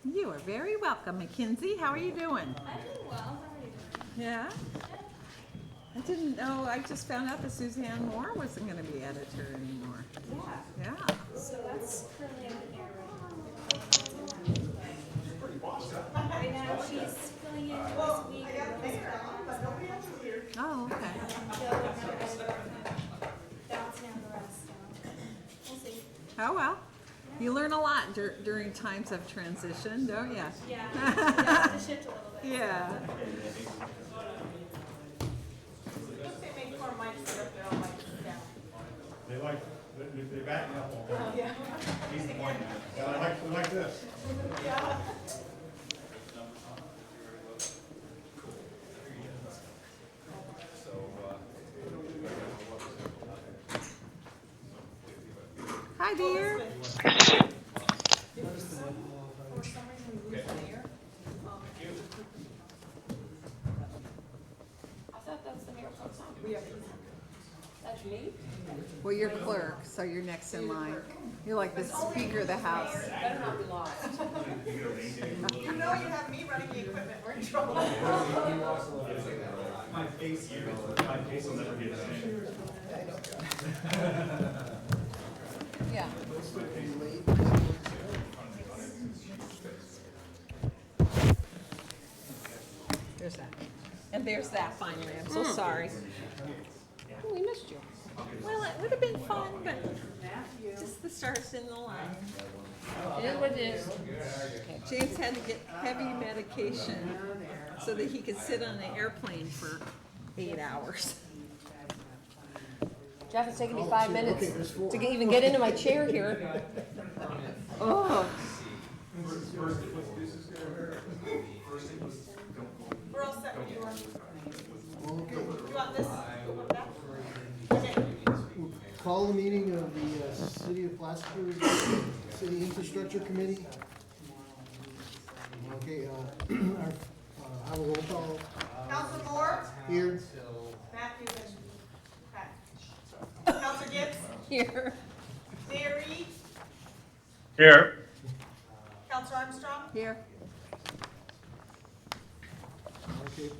You are very welcome, Mackenzie. How are you doing? I'm doing well. How are you doing? Yeah? I didn't know, I just found out that Suzanne Moore wasn't gonna be editor anymore. Yeah. Yeah. So that's currently on the air right now. She's filling in this week. Oh, okay. Joe and Joe are bouncing out the rest. So we'll see. Oh, well. You learn a lot during times of transition, don't you? Yeah. Yeah. Have to shift a little bit. Yeah. They make more mics sit up there, all mics down. They like, they back me up all the time. Yeah. He's the point. And I like this. Yeah. Hi, dear. For some reason, we lose the air. I thought that was the mayor pro tem. We have. That's me? Well, you're clerk, so you're next in line. You're like the speaker of the house. Better not be lost. You know you have me running the equipment, we're in trouble. My face here, my face will never be the same. Yeah. There's that. And there's that finally. I'm so sorry. We missed you. Well, it would have been fun, but just the stars in the line. It is what it is. James had to get heavy medication so that he could sit on the airplane for 8 hours. Jeff, it's taking me 5 minutes to even get into my chair here. Oh, We're all set with yours. You want this? Back? Okay. Call the meeting of the City of Plattsburgh City Infrastructure Committee. Okay, have a roll call Council Moore, here. Matthew, and Pat. Council Gibbs, here. Mayor Reed, Here. Council Armstrong. Here. Okay,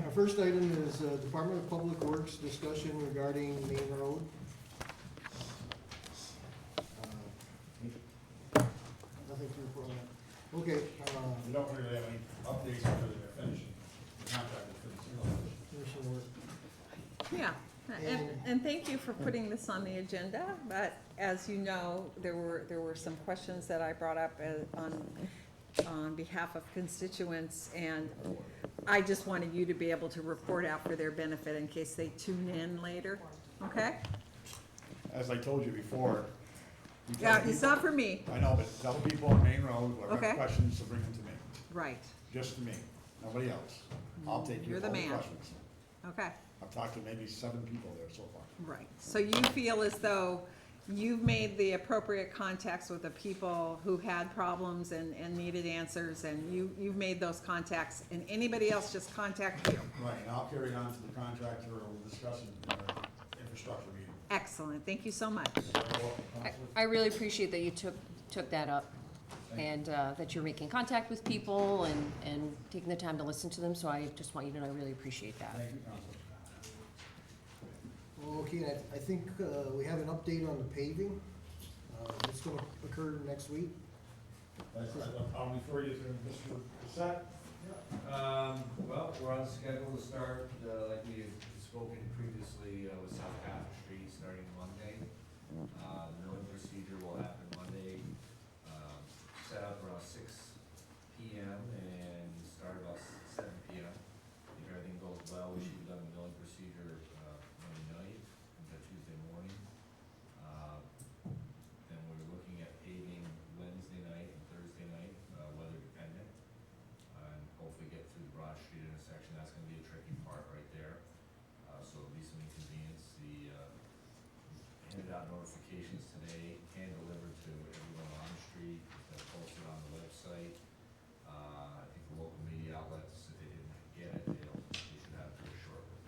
our first item is Department of Public Works discussion regarding Main Road. Nothing to report on that. Okay, We don't really have any updates because they're finishing, the contract is finishing. finishing work. Yeah, and thank you for putting this on the agenda, but as you know, there were some questions that I brought up on behalf of constituents, and I just wanted you to be able to report out for their benefit in case they tune in later, okay? As I told you before. you tell Yeah, people- it's not for me, I know, but tell the people on Main Road, who Okay. have questions to bring them to me, right, just to me, nobody else. I'll take care You're of the all the man. questions. okay, I've talked to maybe 7 people there so far. right. So you feel as though you've made the appropriate contacts with the people who had problems and needed answers, and you've made those contacts, and anybody else just contact you. Right, and I'll carry it on to the contractor, we'll discuss it in our infrastructure meeting. Excellent, thank you so much. I really appreciate that you took that up and that you're making contact with people and taking the time to listen to them. So I just want you to know I really appreciate that. Thank you, Council. Okay, I think we have an update on the paving. It's gonna occur next week. I'll refer you to Mr. Bissett. Well, we're on schedule to start, like we had spoken previously, with South Catherine Street starting Monday. The milling procedure will happen Monday, set up around 6 p.m. and start about 7 p.m. If everything goes well, we should be done the milling procedure, Monday night, into Tuesday morning. Then we're looking at paving Wednesday night and Thursday night, weather dependent. And hopefully get through the Broad Street intersection, that's gonna be a tricky part right there. So it'll be some inconvenience, handed out notifications today, hand delivered to everyone on the street, that's posted on the website. I think the local media outlets, if they didn't get it, they should have it very shortly.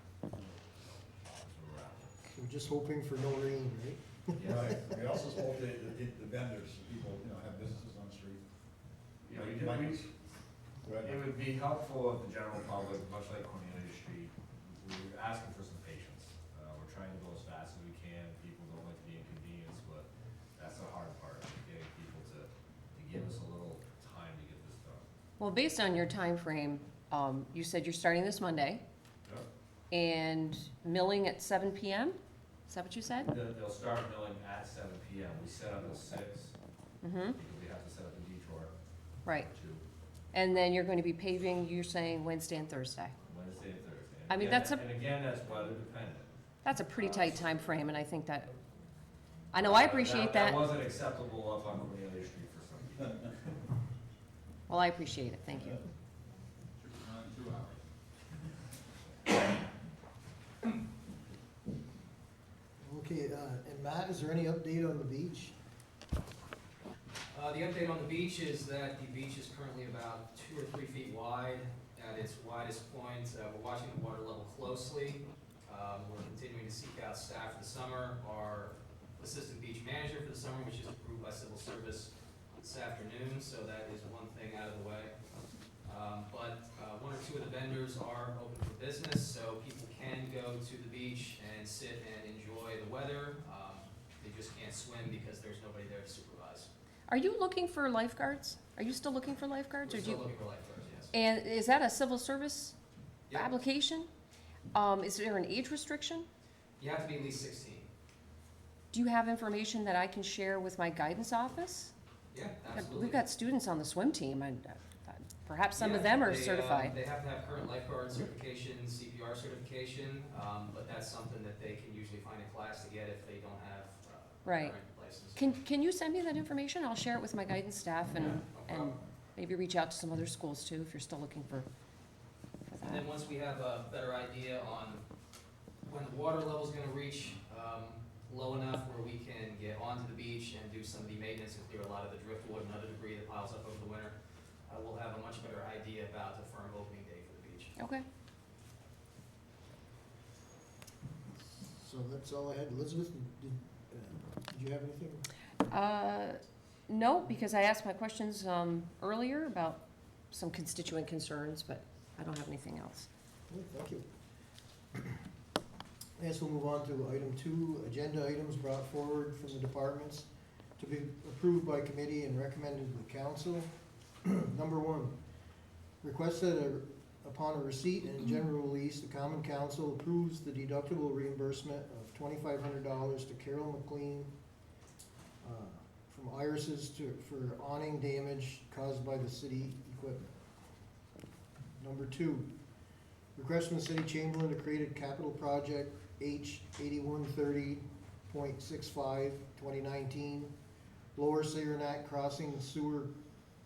That's where we're at. We're just hoping for no rain, right? Right, we also spoke to the vendors, people, have businesses on the street. Yeah, we Mike did, was- Go ahead. it would be helpful if the general public, much like Cornelia Street, we're asking for some patience. We're trying to go as fast as we can, people don't like to be inconvenienced, but that's the hard part, getting people to give us a little time to get this done. Well, based on your time frame, you said you're starting this Monday Yep. and milling at 7 PM? Is that what you said? They'll start milling at 7 PM. We set up at 6, Mm-hmm, because we have to set up a detour right. or 2, And then you're going to be paving, you're saying Wednesday and Thursday. Wednesday and Thursday. I mean, again, that's a- And again, that's weather dependent. That's a pretty tight time frame, and I think that, I know I appreciate that. That wasn't acceptable up on Cornelia Street for some people. Well, I appreciate it, thank you. Should be around 2 hours. Okay, and Matt, is there any update on the beach? The update on the beach is that the beach is currently about 2 or 3 feet wide at its widest point. We're watching the water level closely. We're continuing to seek out staff for the summer. Our assistant beach manager for the summer, which is approved by civil service this afternoon, so that is one thing out of the way. But 1 or 2 of the vendors are open for business, so people can go to the beach and sit and enjoy the weather. They just can't swim because there's nobody there to supervise. Are you looking for lifeguards? Are you still looking for lifeguards, or We're do you? still looking for lifeguards, yes. And is that a civil service Yeah. application? Is there an age restriction? You have to be at least 16. Do you have information that I can share with my guidance office? Yeah, absolutely. We've got students on the swim team, and perhaps some of Yeah, them are they, certified. They have to have current lifeguard certification, CPR certification, but that's something that they can usually find a class to get if they don't have Right. current license. Can you send me that information? I'll share it with my guidance staff Yeah, no and problem. maybe reach out to some other schools too, if you're still looking for And that. then once we have a better idea on when the water level's gonna reach low enough where we can get onto the beach and do some of the maintenance and clear a lot of the driftwood and other debris that piles up over the winter, we'll have a much better idea about the firm opening day for the beach. Okay. So that's all I had. Elizabeth, did you have anything? No, because I asked my questions earlier about some constituent concerns, but I don't have anything else. Oh, thank you. I guess we'll move on to item 2, agenda items brought forward from the departments to be approved by committee and recommended to the council. Number 1, request that upon a receipt and general release, the common council approves the deductible reimbursement of $2,500 to Carol McLean from Irises for awning damage caused by the city equipment. Number 2, request from the city chamberlain to create a capital project H 8130.65 2019 Lower Saranac Crossing Sewer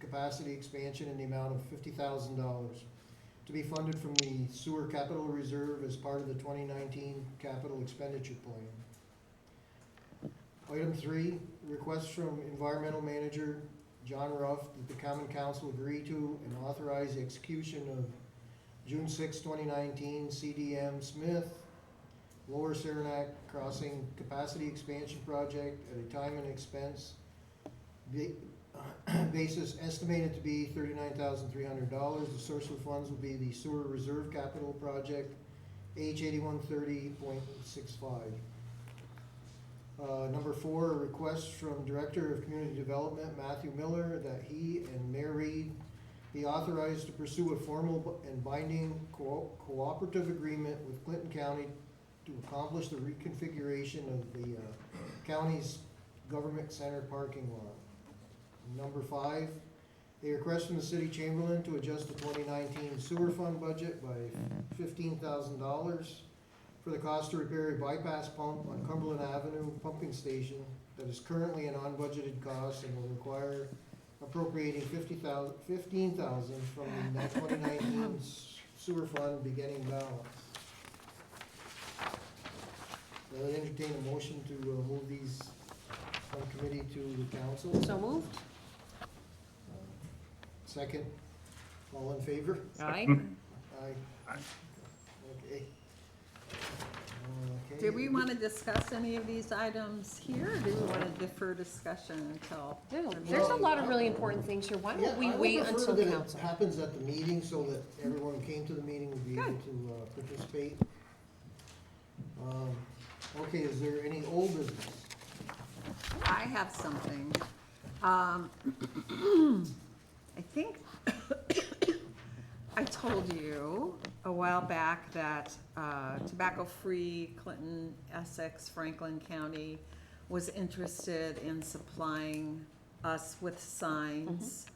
Capacity Expansion in the amount of $50,000 to be funded from the Sewer Capital Reserve as part of the 2019 capital expenditure plan. Item 3, request from Environmental Manager John Ruff that the Common Council agree to and authorize the execution of June 6, 2019 CDM Smith Lower Saranac Crossing Capacity Expansion Project at a time and expense basis estimated to be $39,300. The source of funds will be the Sewer Reserve Capital Project H 8130.65. Number 4, a request from Director of Community Development Matthew Miller that he and Mayor Reed be authorized to pursue a formal and binding cooperative agreement with Clinton County to accomplish the reconfiguration of the county's government center parking lot. Number 5, a request from the city chamberlain to adjust the 2019 sewer fund budget by $15,000 for the cost to repair a bypass pump on Cumberland Avenue pumping station that is currently an unbudgeted cost and will require appropriating $15,000 from the 2019 sewer fund beginning balance. I'll entertain a motion to move these from committee to the council. So moved? Second, all in favor? Aye. Aye. Okay. Okay. Do we want to discuss any of these items here, or do we want to defer discussion until? There's a lot of really important things here. Why Yeah, don't we I would wait prefer until that it council? happens at the meeting so that everyone who came to the meeting would be able Good. to participate. Okay, is there any old business? I have something. I think I told you a while back that tobacco-free Clinton, Essex, Franklin County was interested in supplying us with signs.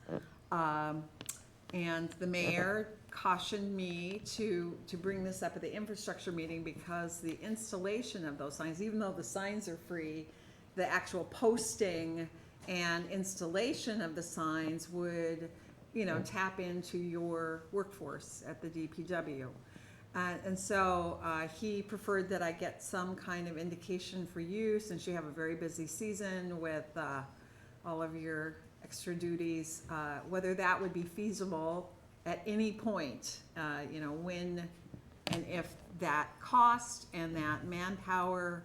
And the mayor cautioned me to bring this up at the infrastructure meeting because the installation of those signs, even though the signs are free, the actual posting and installation of the signs would, tap into your workforce at the DPW. And so he preferred that I get some kind of indication for you, since you have a very busy season with all of your extra duties, whether that would be feasible at any point, when and if that cost and that manpower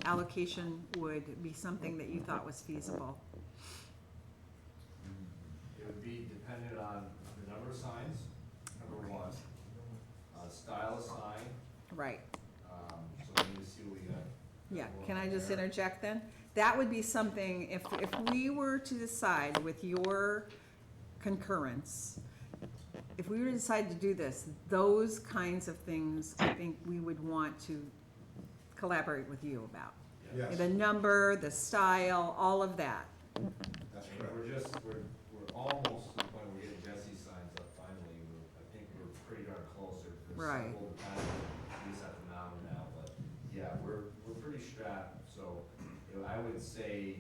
allocation would be something that you thought was feasible. It would be dependent on the number of signs, number one, style of sign, Right. so we need to see what we got. Yeah, can I just interject then? That would be something, if we were to decide with your concurrence, if we were to decide to do this, those kinds of things, I think we would want to collaborate with you about. Yes, The number, the style, all of that. that's And correct. we're almost to the point where we're getting Jesse's signs up finally. I think we're pretty darn close. There's Right. several pieces at the mountain now, but yeah, we're pretty strapped. So, I would say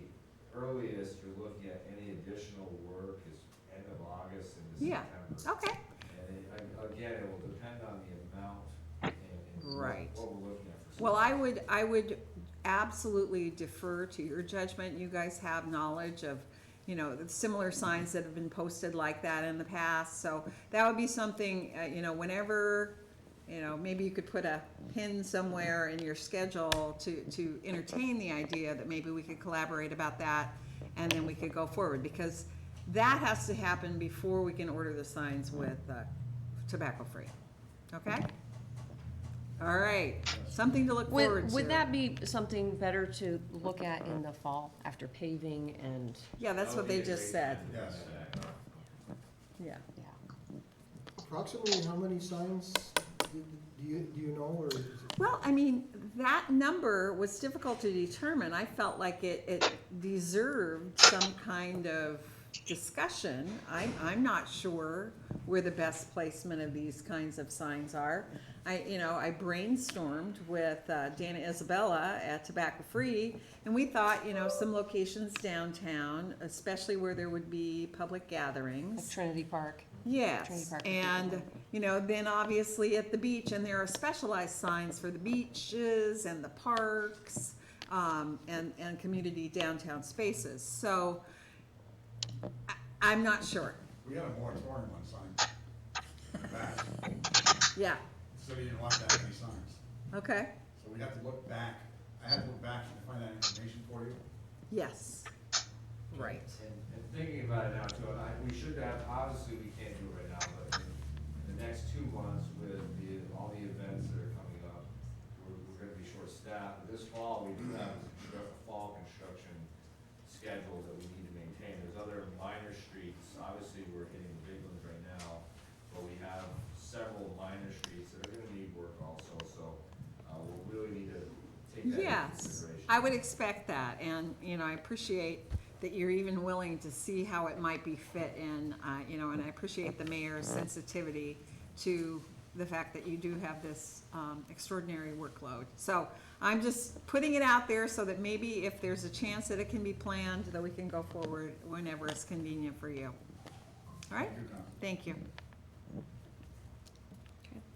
earliest you're looking at any additional work is end of August into Yeah. September. Okay. And again, it will depend on the amount and Right. what we're looking at for. Well, I would absolutely defer to your judgment. You guys have knowledge of, the similar signs that have been posted like that in the past. So that would be something, whenever, maybe you could put a pin somewhere in your schedule to entertain the idea that maybe we could collaborate about that, and then we could go forward, because that has to happen before we can order the signs with tobacco-free. Okay? All right, something to look forward to. Would that be something better to look at in the fall after paving and, Yeah, that's what they just said. Yes. Yeah. yeah. Approximately how many signs do you know, or is it? Well, I mean, that number was difficult to determine. I felt like it deserved some kind of discussion. I'm not sure where the best placement of these kinds of signs are. I brainstormed with Dana Isabella at Tobacco Free, and we thought, some locations downtown, especially where there would be public Like gatherings. Trinity Park? Trinity Yes, Park. and, then obviously at the beach, and there are specialized signs for the beaches and the parks, and community downtown spaces, so I'm not sure, We had a moratorium on signs in the past, yeah, so we didn't want that many signs. okay, So we have to look back, I had to look back and find that information for you. yes, right, And thinking about it now too, we should have, obviously we can't do it right now, but in the next 2 months with all the events that are coming up, we're gonna be short-staffed. But this fall, we do have a fall construction schedule that we need to maintain. There's other minor streets, obviously we're hitting the big ones right now, but we have several minor streets that are gonna need work also, so, we'll really need to take that into yes, consideration. I would expect that, and, I appreciate that you're even willing to see how it might be fit in, and I appreciate the mayor's sensitivity to the fact that you do have this extraordinary workload. So I'm just putting it out there so that maybe if there's a chance that it can be planned, that we can go forward whenever it's convenient for you. All right? Thank you, Council. Thank you.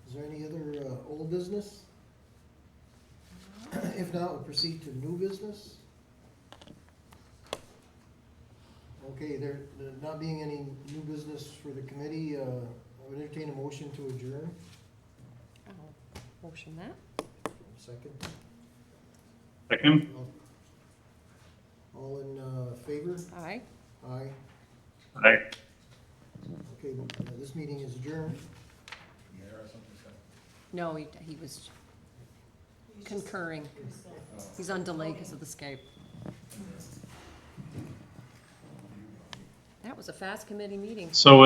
Is there any other old business? If not, we'll proceed to new business. Okay, there not being any new business for the committee, I would entertain a motion to adjourn. I'll motion that. second? Second? All in favor? Aye. Aye. Aye. Okay, this meeting is adjourned. Mayor has something to say? No, he was concurring. He's on delay because of the Skype. That was a fast committee meeting. So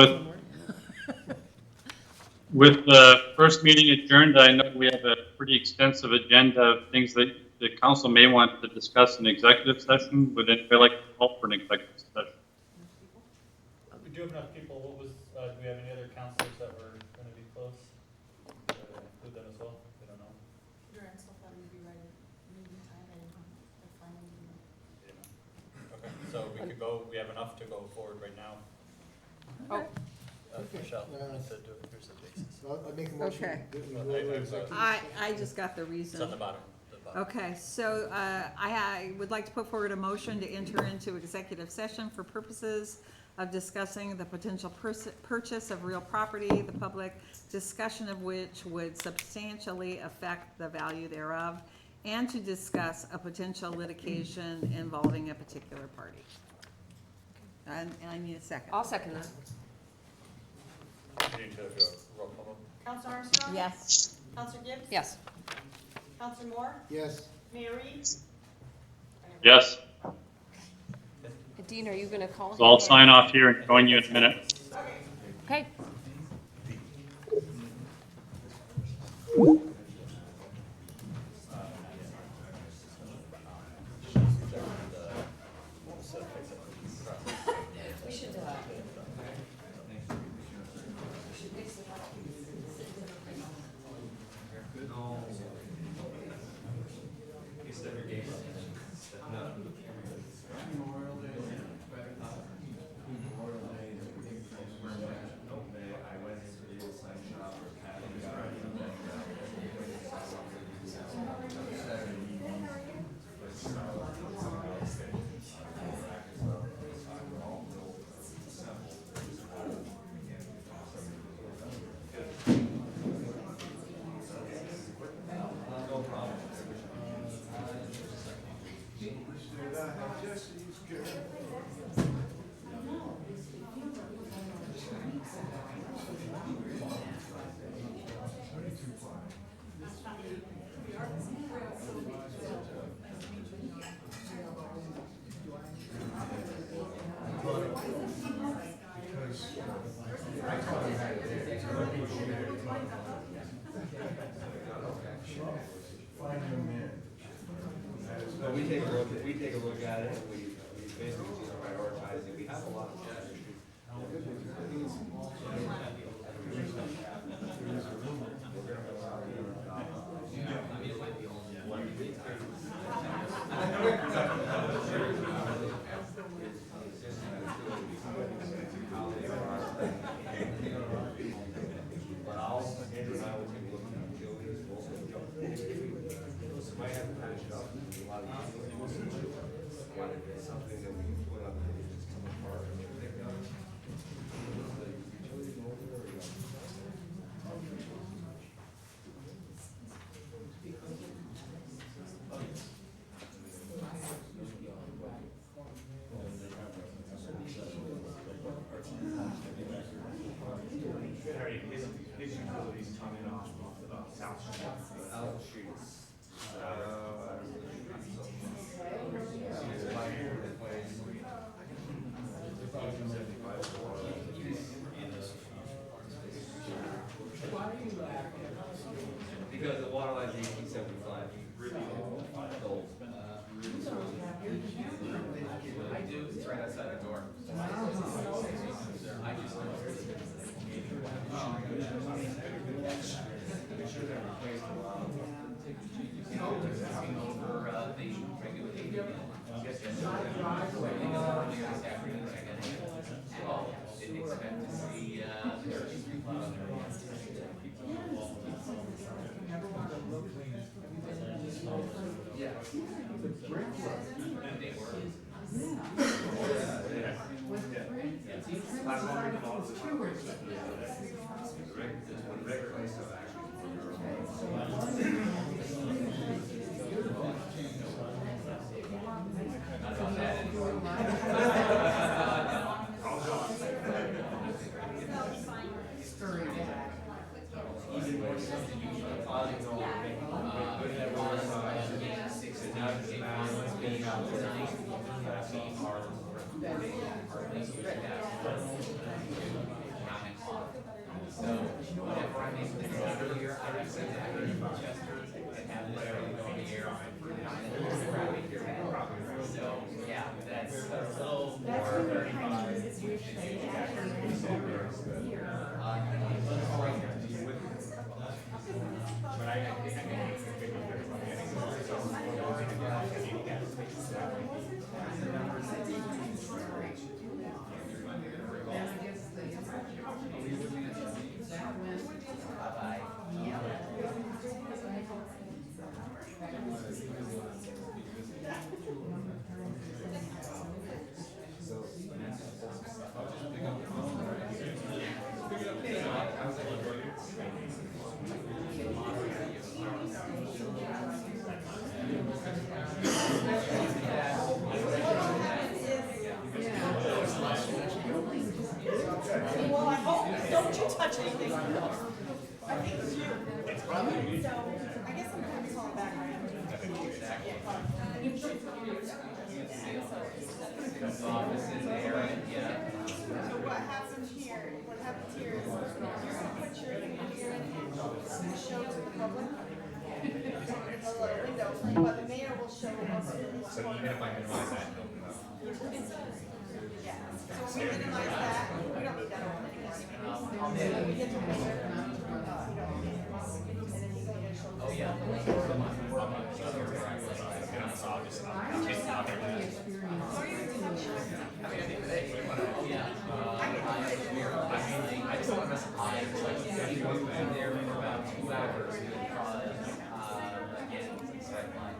with the first meeting adjourned, I know we have a pretty extensive agenda of things that the council may want to discuss in executive session. Would anybody like to call for an executive session? We do have enough people. What was, do we have any other counselors that were gonna be close? Include them as well? We don't know. Durant thought we'd be right at meeting time and the final meeting. Okay, so we could go, we have enough to go forward right now. Oh, Michelle, Yeah. here's the basis. I'll make a motion. Okay. that we Well, go into I- executive- I just got the It's on reason. the bottom. Okay, so I would like to put forward a motion to enter into executive session for purposes of discussing the potential purchase of real property, the public discussion of which would substantially affect the value thereof, and to discuss a potential litigation involving a particular party. And I need a second. I'll second that. You need to do a roll call vote. Counselor Armstrong? Yes. Counselor Gibbs? Yes. Counselor Moore? Yes. Mayor Reed? Yes. Dean, are you gonna call him? So I'll sign off here and join you in a minute. Okay. But we take a look at it, and we basically prioritize it. We have a lot of But Andrew and I will take a look at utilities, we'll also jump. Might have to patch it up, a lot of utilities. It's something that we can put on the just come apart and pick up. The utilities over there, or his utilities come in off of South Street. South Street. Because the water line's 1875, really old. I do, it's right outside the door. I just Well, I hope, don't you touch anything. I think it's you. It's probably. So, I guess I'm gonna call it back, right? So what happens here, what happens here is, you're gonna put your finger in and show to the public. A little window, but the mayor will show us. So even if I minimize that, Yeah, so we minimize that, we don't need that one anymore. We get to measure, and then he's gonna show. Oh, yeah. I just don't want to mess with time. It's like, you go in there for about 2 hours because, again, it's a sideline.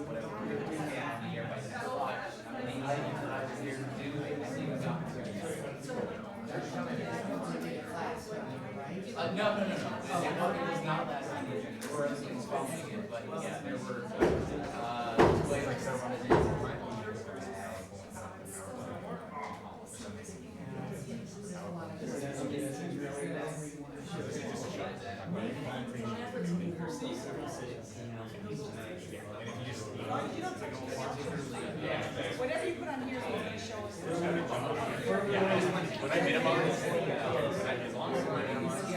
Whatever we're doing, yeah, the air by 10 o'clock. And the items that I was here to do, I think was opportunity. No. It was not last weekend. There were other things following it, but yeah, there were, like several. Whatever you put on here is what we show us. when I minimize, as long as I minimize,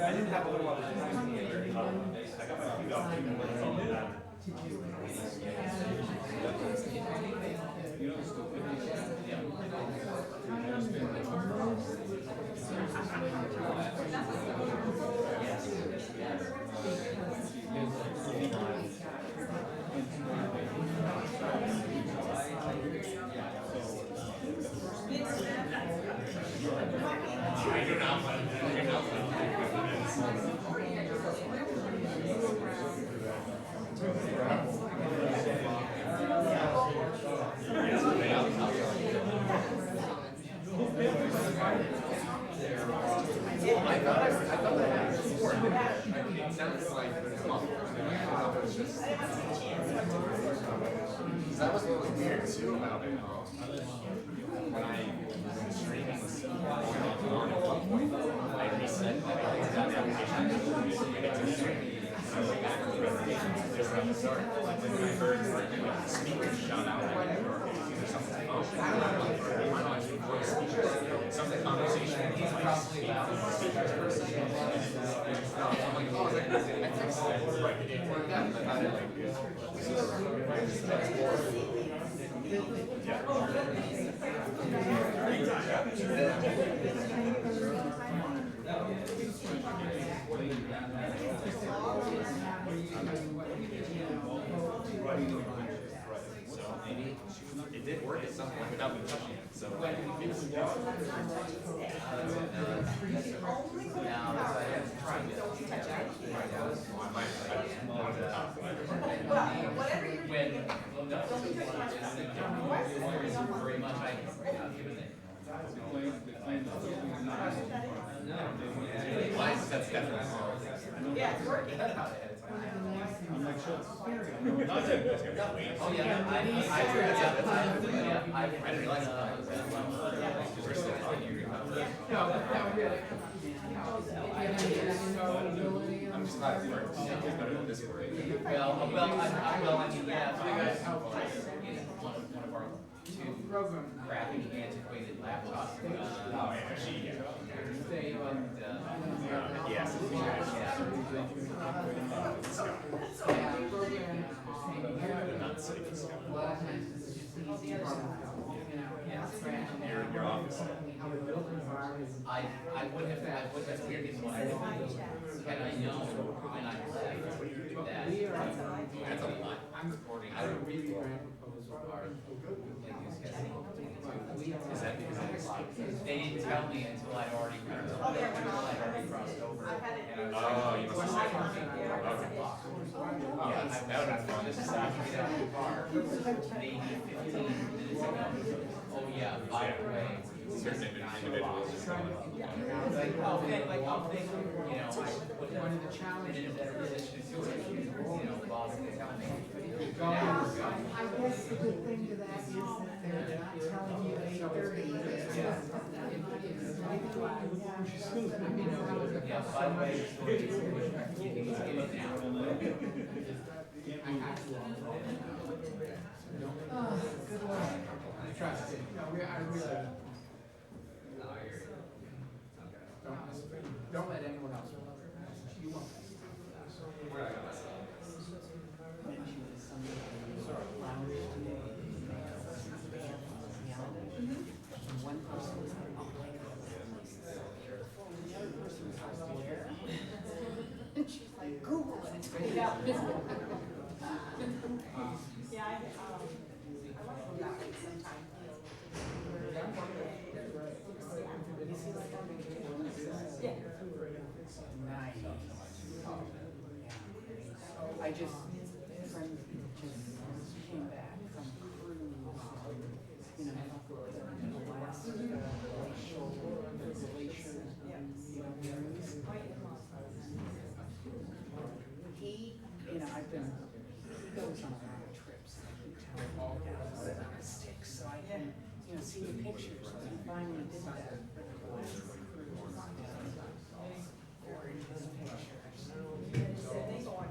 I didn't have a little while. I got my feet up. That was what was weird too about it. When I was streaming this on at one point, I reset that I got the application and it took me. I was like, back to the presentation, just around the start. When I heard the speakers shout out, I went or something. Oh, I don't know, actually voice speakers. Something conversation was like speaking from the speakers person. I'm like, oh, I texted it. Right, it didn't work out. I thought it like So maybe. It did work at some point without me touching it, so. Only click Now, the I power. have tried it. Don't you touch it. On my side, on the top. Well, whatever you're doing, don't touch my West is pretty on. Very much, I given it. That's definitely wrong. Yeah, it's working. I'm like, sure. Oh, yeah, I didn't realize that. We're still on you. I'm just glad it worked. It's better than this work. I mean, yeah, one of our two crappy antiquated laptops. Oh, yeah, she, yes. Not safe. You're in your office. I would have taken one, had I known when I left that. That's a lot. I'm recording. I would read our Is that because of this? They didn't tell me until I'd already crossed over. I've had it. Oh, you must have. Okay. Yes, that would have been fun. This is after we got out of the car, maybe 15 minutes ago. Oh, yeah, by the way. Certain individuals just going up. Like, I'll think, you know, I would have been in a better position to do it, you know, boss can tell me. I guess the good thing to that is that they're not telling you 8:30. Yeah, by the way, you can get it now. Oh, good luck. Trust it. No, I really. Don't let anyone else. You won't. One person was like, oh my God, this place is so beautiful. And the other person was like, where? And she's like, Google it, it's pretty out. Yeah, I want to go that way sometime. Yeah. Nice. Yeah. I just, friend just came back from cruise, you know, the last glacial, glacier, you know, cruise. He, you know, I've been, he goes on a lot of trips, like he all down sticks, so I can, you know, see the pictures, and he finally did that for the last cruise. Gorgeous pictures. They go on.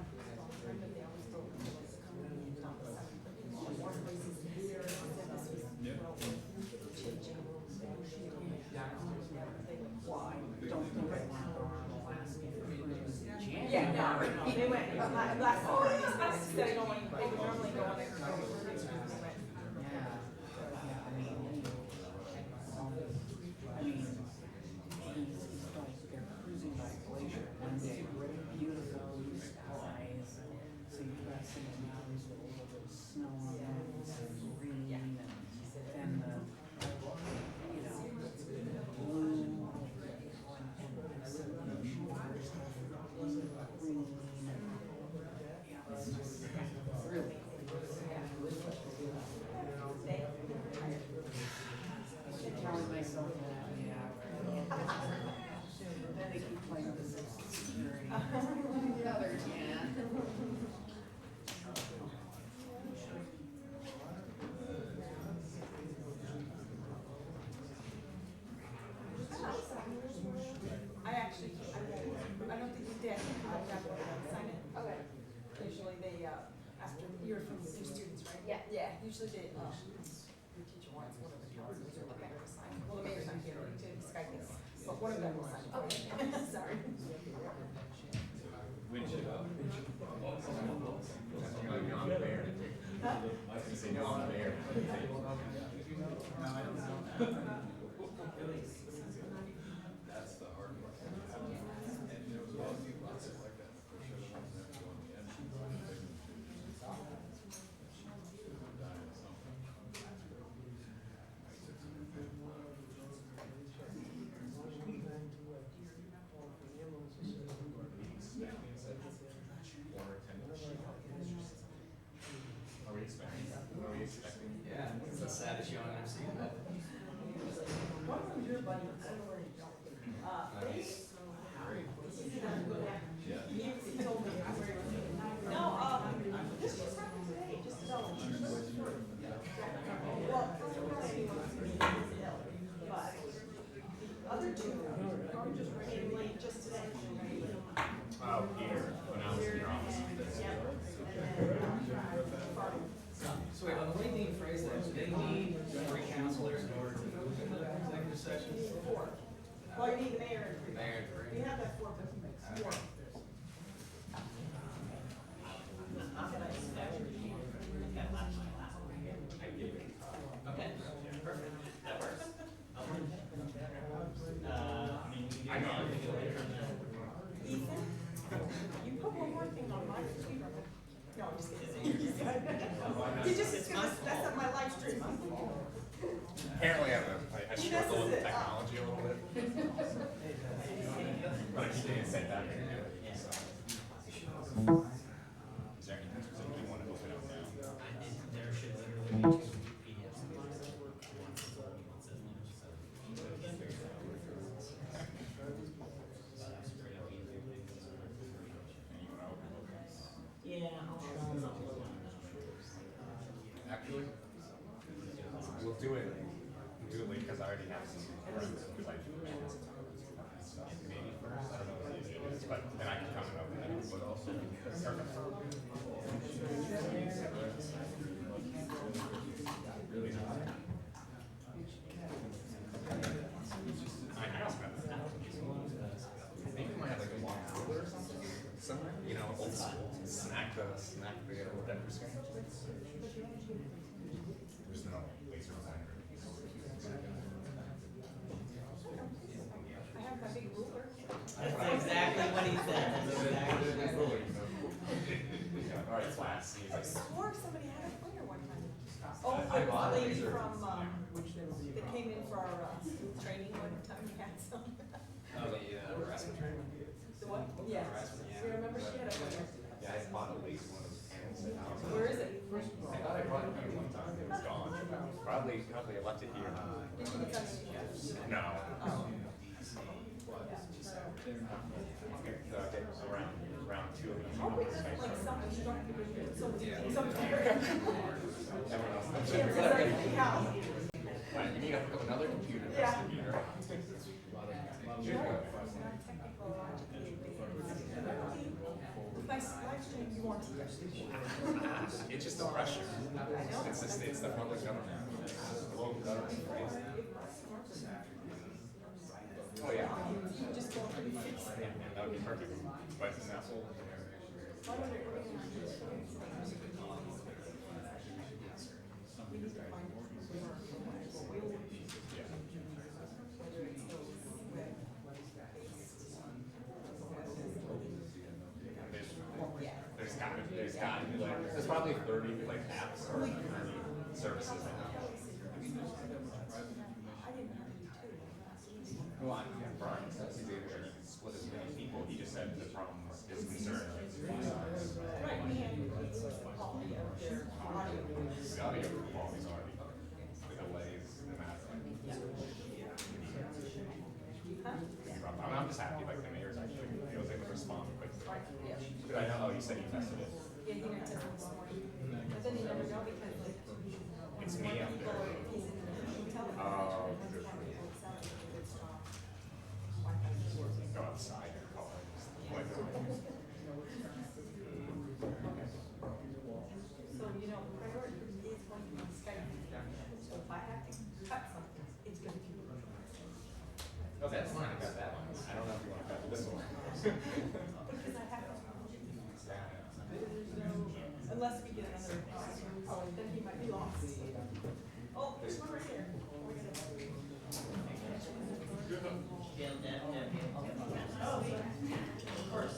Well, I don't think I want to go on Alaska cruise in January. Yeah, no, they went last summer, instead of going, they would normally go on their cruise. Yeah, I mean, he's like, they're cruising by glacier one day, beautiful blue skies, so you've got some of the mountains with a little bit of snow on them, and green, and then the, you know, blue, and some of the shores, green, and, yeah, it's just really telling myself that, yeah. Then they keep playing the security. The others, yeah. I don't think you did, I'll grab one and sign it. Okay. Usually they, after, you're from your students, right? Yeah. Yeah, usually they, your teacher wants one of the counselors or the mayor to sign. Well, the mayor's not here to Skype this, but one of them will sign. Okay, sorry. Windshield up. You're on the mayor. Huh? I was gonna say, you're on the mayor. That's the hard part. And there was lots of like that. For sure, on that going in. buddy, I don't know where he go. They, he told me, no, this just happened today, just so. Well, he wants to be ill, but the other two came late just today. Oh, here, when I was in your office. So wait, on the way Dean phrased that, do they need 3 counselors in order to move into executive session? 4. Well, you need the mayor and 3. Mayor and 3. You have that 4 people. Okay. Okay, perfect, that works. I know. Ethan, you put one more thing on my computer. No, I'm just kidding. He just is gonna mess up my live stream. Apparently I struggle with technology a little bit. But I can't say that. Is there anything you want to open up now? There should literally be 2 PDFs. Yeah, I'll show them. Actually, we'll do it late because I already have some friends who like stuff. Maybe first, I don't know what it is, but then I can come and open it. But also, perfect. Really nice. I asked about that. I think we might have like a long cooler or something somewhere. You know, old school. Snack the Denver screen. There's no laser designer. I have my big ruler. That's exactly what he said, that's exactly what he said. All right, class. He's I like, swore somebody had a pointer one time. Oh, I it was bought the a lady laser. from, that came in for our, training one time, we had some. Oh, the harassment training. The what? Yes. Yeah. You remember she had a pointer? yeah, I bought a laser one of those panels at house. Where is it? I thought I brought it here one time. It was gone. Probably I left it here. Did you get something? No. Oh. Okay, so round 2 of them. Oh, we have like something, you don't have to bring it, so it's something. Everyone else. Chances are, yeah. Right, you need to hook up another computer. Yeah. Should go. Nice live stream you want to use. It's just the pressure. It's the public government. Local government. Oh yeah. You just go pretty fix it. Yeah, that would be perfect. But no. Why would it really not be? We need to find There's probably 30 like apps or services now. Well, I'm Brian says he did where you can split as many people. He just said the problem was his concern. Right, me and it's the quality of their audio. The audio quality's already the delays, no matter. I'm just happy like the mayor's actually feels able to respond quickly. But I know, you said you tested it. Yeah, he went to this morning, but then you never know because like. It's me up people, there. if he's in the hotel. Oh, Go go outside and call it. Like, So, you know, the priority is going to be Skype. So if I have to cut something, it's gonna be. oh, that's fine. I got that one. I don't know if you want to cut this one. Because I have to. Unless we get another, then he might be lost. Oh, there's one right here. Oh, of course.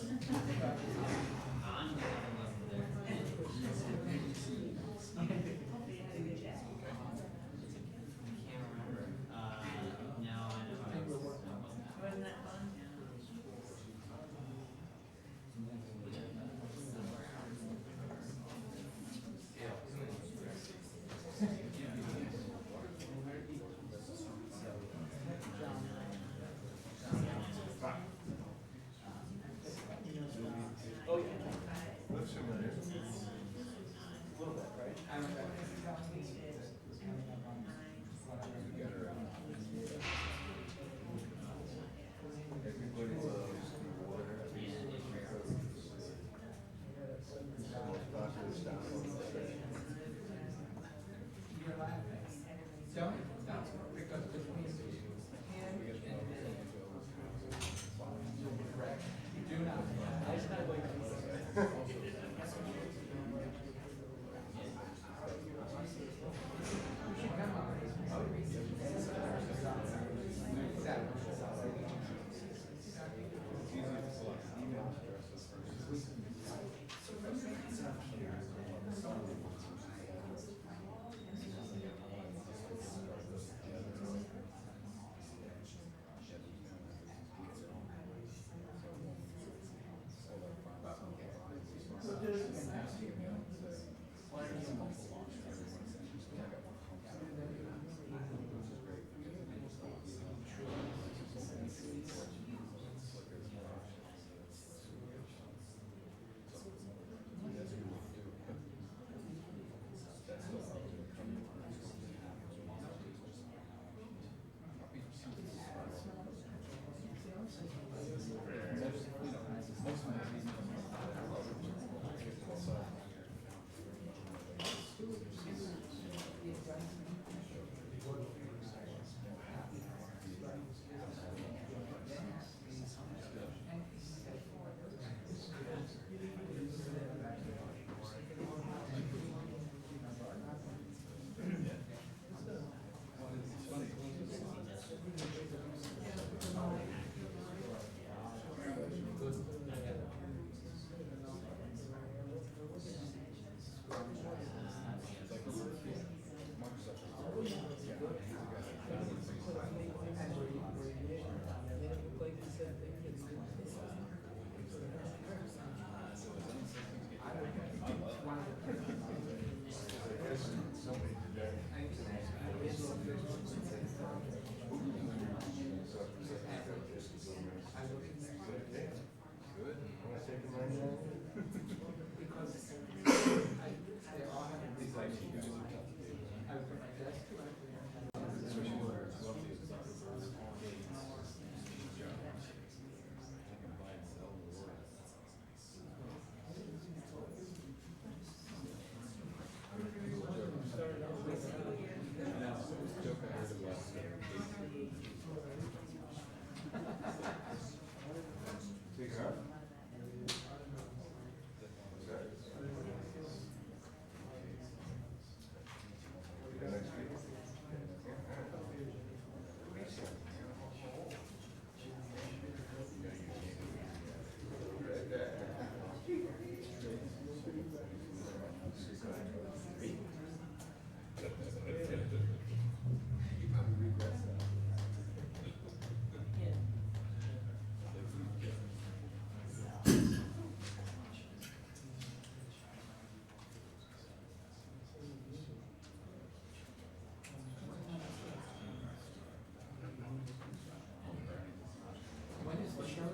I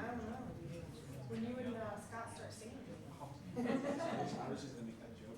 don't know. When you and Scott start singing. I was just gonna make that joke.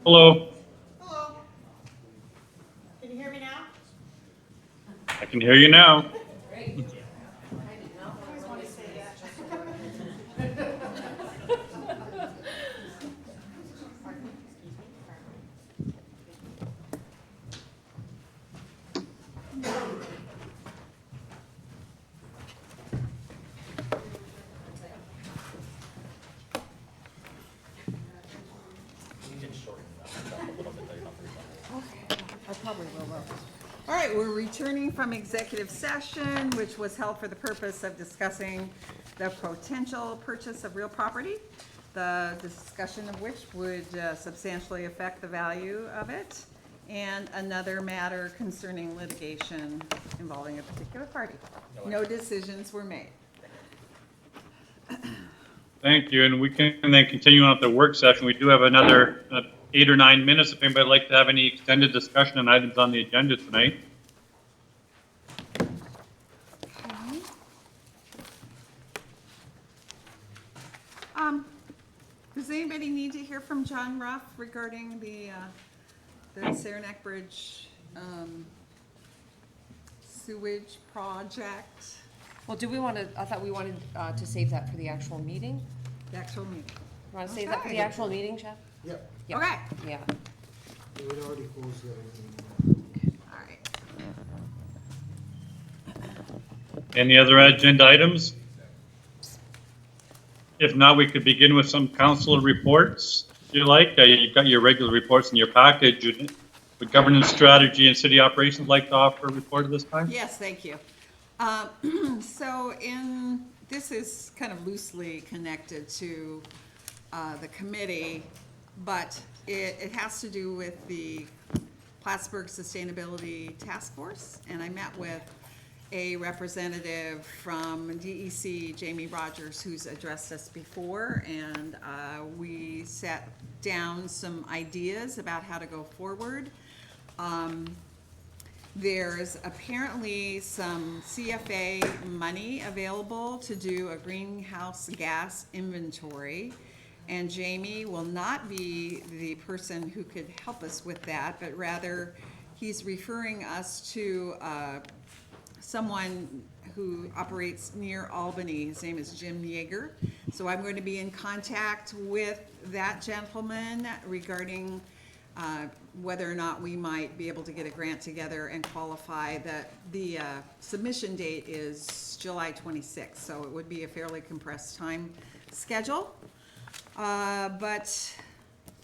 Hello, Hello. Can you hear me now? I can hear you now. I always want to say that. I probably will, All right, we're returning from executive session, which was held for the purpose of discussing the potential purchase of real property, the discussion of which would substantially affect the value of it, and another matter concerning litigation involving a particular party. No decisions were made. Thank you, and we can then continue on with the work session. We do have another 8 or 9 minutes if anybody would like to have any extended discussion on items on the agenda tonight. Does anybody need to hear from John Ruff regarding the Saranac Bridge sewage project, Well, do we want to, I thought we wanted to save that for the actual meeting. the actual meeting? Want to save that for the Okay. actual meeting, Jeff? Yep, Yep. Okay, Yeah. we would already closed the other meeting. all right. Any other agenda items? If not, we could begin with some council reports, if you like. You've got your regular reports in your package. Would governance strategy and city operations like to offer a report at this time? Yes, thank you. So this is kind of loosely connected to the committee, but it has to do with the Plattsburgh Sustainability Task Force. And I met with a representative from DEC, Jamie Rogers, who's addressed us before, and we set down some ideas about how to go forward. There's apparently some CFA money available to do a greenhouse gas inventory, and Jamie will not be the person who could help us with that, but rather he's referring us to someone who operates near Albany. His name is Jim Yeager. So I'm going to be in contact with that gentleman regarding whether or not we might be able to get a grant together and qualify. That the submission date is July 26th, so it would be a fairly compressed time schedule. But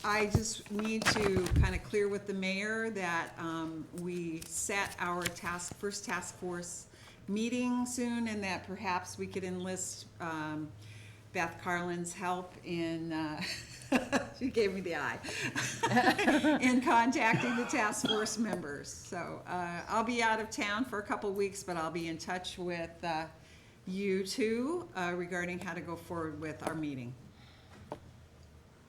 I just need to kind of clear with the mayor that we set our first task force meeting soon, and that perhaps we could enlist Beth Carlin's help in, she gave me the eye, in contacting the task force members. So I'll be out of town for a couple weeks, but I'll be in touch with you two regarding how to go forward with our meeting.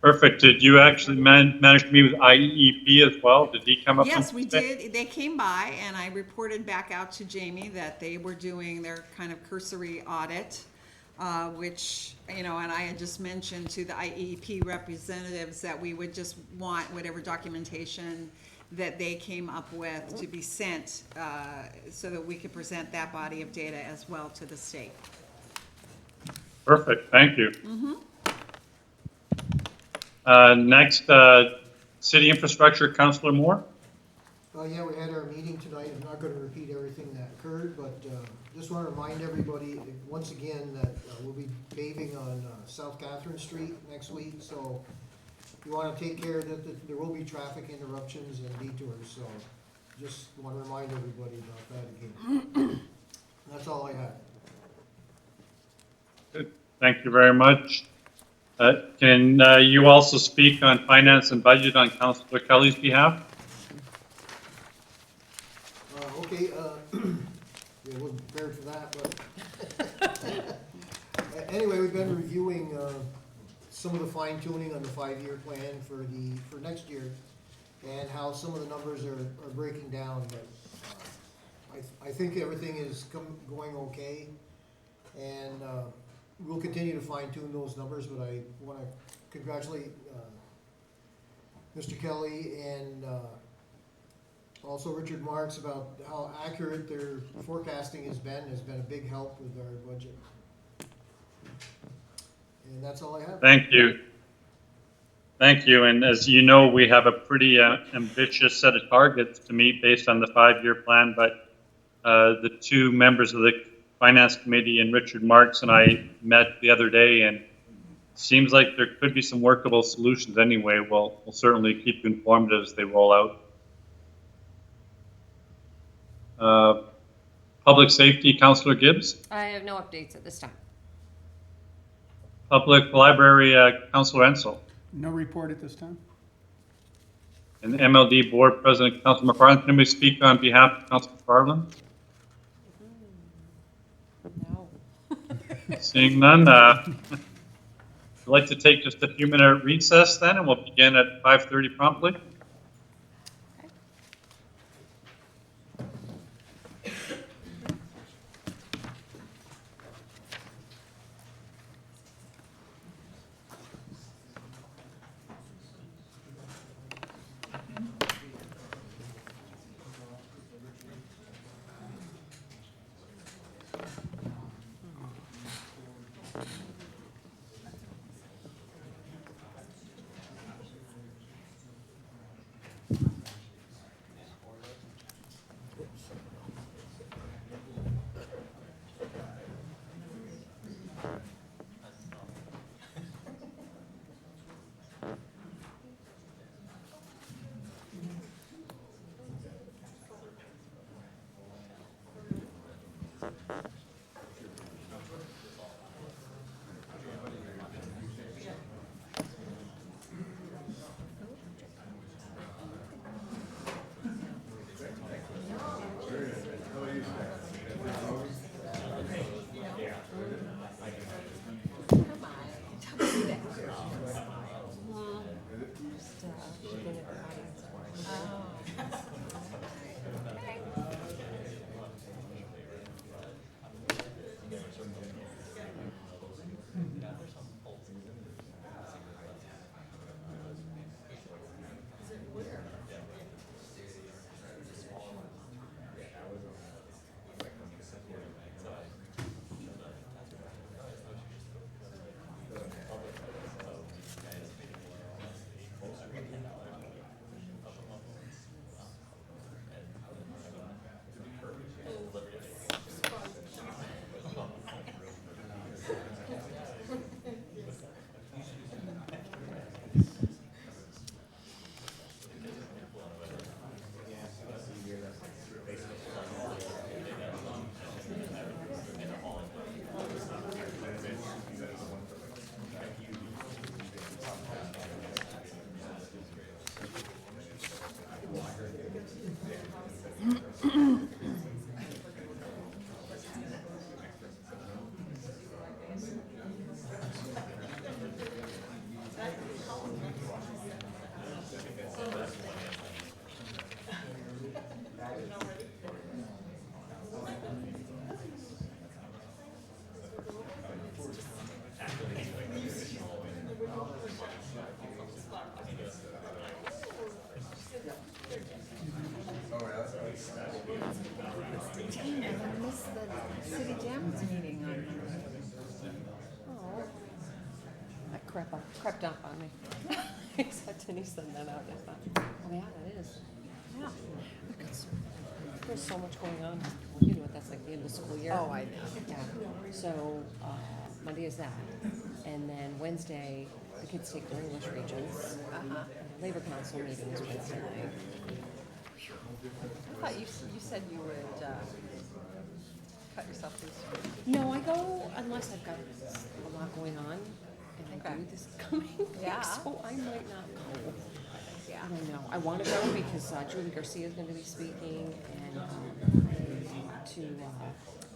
Perfect. Did you actually manage to meet with IEP as well? Did he come up? Yes, we did. They came by, and I reported back out to Jamie that they were doing their kind of cursory audit, which, and I had just mentioned to the IEP representatives that we would just want whatever documentation that they came up with to be sent, so that we could present that body of data as well to the state. Perfect. Thank you. Next, city infrastructure, Councilor Moore. Yeah, we had our meeting tonight. I'm not gonna repeat everything that occurred, but just wanna remind everybody, once again, that we'll be paving on South Catherine Street next week, so you wanna take care that there will be traffic interruptions and detours, so just wanna remind everybody about that again. That's all I had. Good. Thank you very much. Can you also speak on finance and budget on Councilor Kelly's behalf? Okay, yeah, wasn't prepared for that, but anyway, we've been reviewing some of the fine tuning on the 5-year plan for next year, and how some of the numbers are breaking down, but I think everything is going okay, and we'll continue to fine tune those numbers, but I want to congratulate Mr. Kelly and also Richard Marks about how accurate their forecasting has been a big help with our budget. And that's all I have. Thank you. Thank you. And as you know, we have a pretty ambitious set of targets to meet based on the 5-year plan, but the two members of the Finance Committee and Richard Marks and I met the other day, and it seems like there could be some workable solutions anyway. We'll certainly keep you informed as they roll out. Public Safety, Councillor Gibbs. I have no updates at this time. Public Library, Councillor Ensel. No report at this time. And the MLD Board President, Councillor McFarland. Can we speak on behalf of Councillor McFarland? No. Seeing none, I'd like to take just a few minute recess then, and we'll begin at 5:30 promptly. Crept up on me. I saw Denise send that out, and I thought, oh yeah, that is. Yeah. Because there's so much going on. You know what that's like, the end of the school year. Oh, I know. Yeah. So, Monday is that. And then Wednesday, the kids take their English regions. And the Labor Council meeting is Wednesday night. I thought you said you would cut yourself loose. No, I go unless I've got a lot going on. And I do this coming week, so I might not go. Yeah. I don't know. I want to go because Julie Garcia is going to be speaking, and to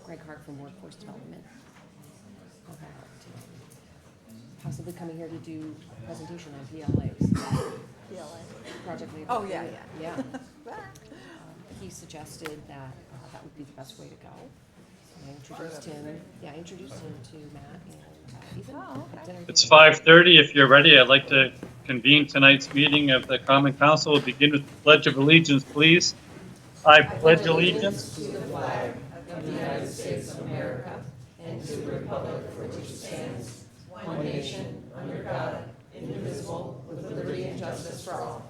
Greg Hart from Workforce Development about possibly coming here to do a presentation on PLAs. PLA. Project Labor. Oh, yeah, yeah. He suggested that that would be the best way to go. I introduced him. Yeah, I introduced him to Matt and Ethan. Oh, okay. It's 5:30. If you're ready, I'd like to convene tonight's meeting of the Common Council. We'll begin with the Pledge of Allegiance, please. I pledge allegiance to the flag of the United States of America and to the republic for which it stands, one nation, under God, indivisible, with liberty and justice for all.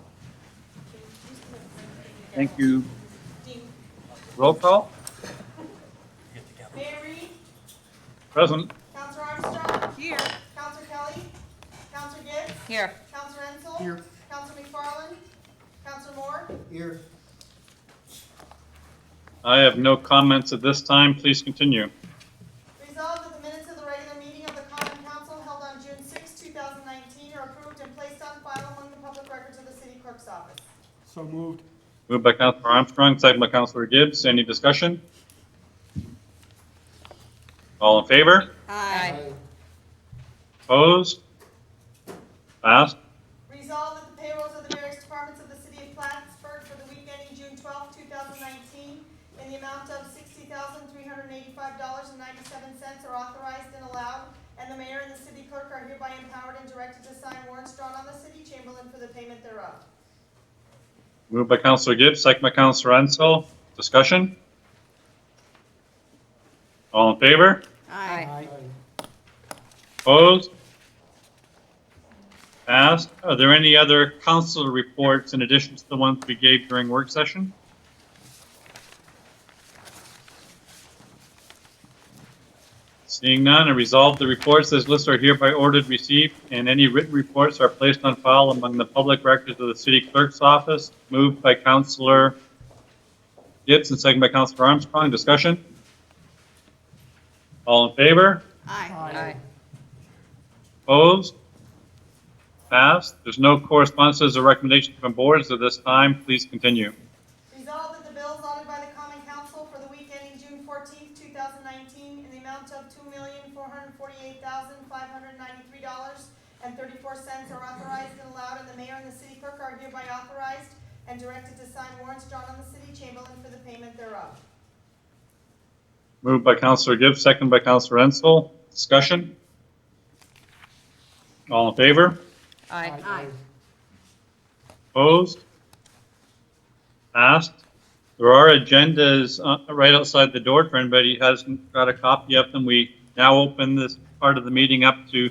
Thank you. Roll call. Mayor Reed, Present. Counselor Armstrong, Here. Counselor Kelly, Counselor Gibbs, Here. Counselor Ensel. Here. Counselor McFarland, Counselor Moore. Here. I have no comments at this time. Please continue. Resolved that the minutes of the regular meeting of the Common Council held on June 6, 2019 are approved and placed on file among the public records of the city clerk's office. So moved. Moved by Councilor Armstrong, second by Councilor Gibbs. Any discussion? All in favor? Aye. Opposed? Passed. Resolved that the payrolls of the various departments of the city of Plattsburgh for the week ending June 12, 2019 in the amount of $60,385.97 are authorized and allowed, and the mayor and the city clerk are hereby empowered and directed to sign warrants drawn on the city chamberlain for the payment thereof. Moved by Councilor Gibbs, second by Councilor Ensel. Discussion? All in favor? Aye. Opposed? Passed. Are there any other council reports in addition to the ones we gave during work session? Seeing none, I resolve the reports as listed are hereby ordered received, and any written reports are placed on file among the public records of the city clerk's office. Moved by Councilor Gibbs and second by Councilor Armstrong. Discussion? All in favor? Aye. Opposed? Passed. There's no correspondences or recommendations from boards at this time. Please continue. Resolved that the bills audited by the Common Council for the week ending June 14, 2019 in the amount of $2,448,593.34 are authorized and allowed, and the mayor and the city clerk are hereby authorized and directed to sign warrants drawn on the city chamberlain for the payment thereof. Moved by Councilor Gibbs, second by Councilor Ensel. Discussion? All in favor? Aye. Opposed? Passed. There are agendas right outside the door for anybody who hasn't got a copy of them. We now open this part of the meeting up to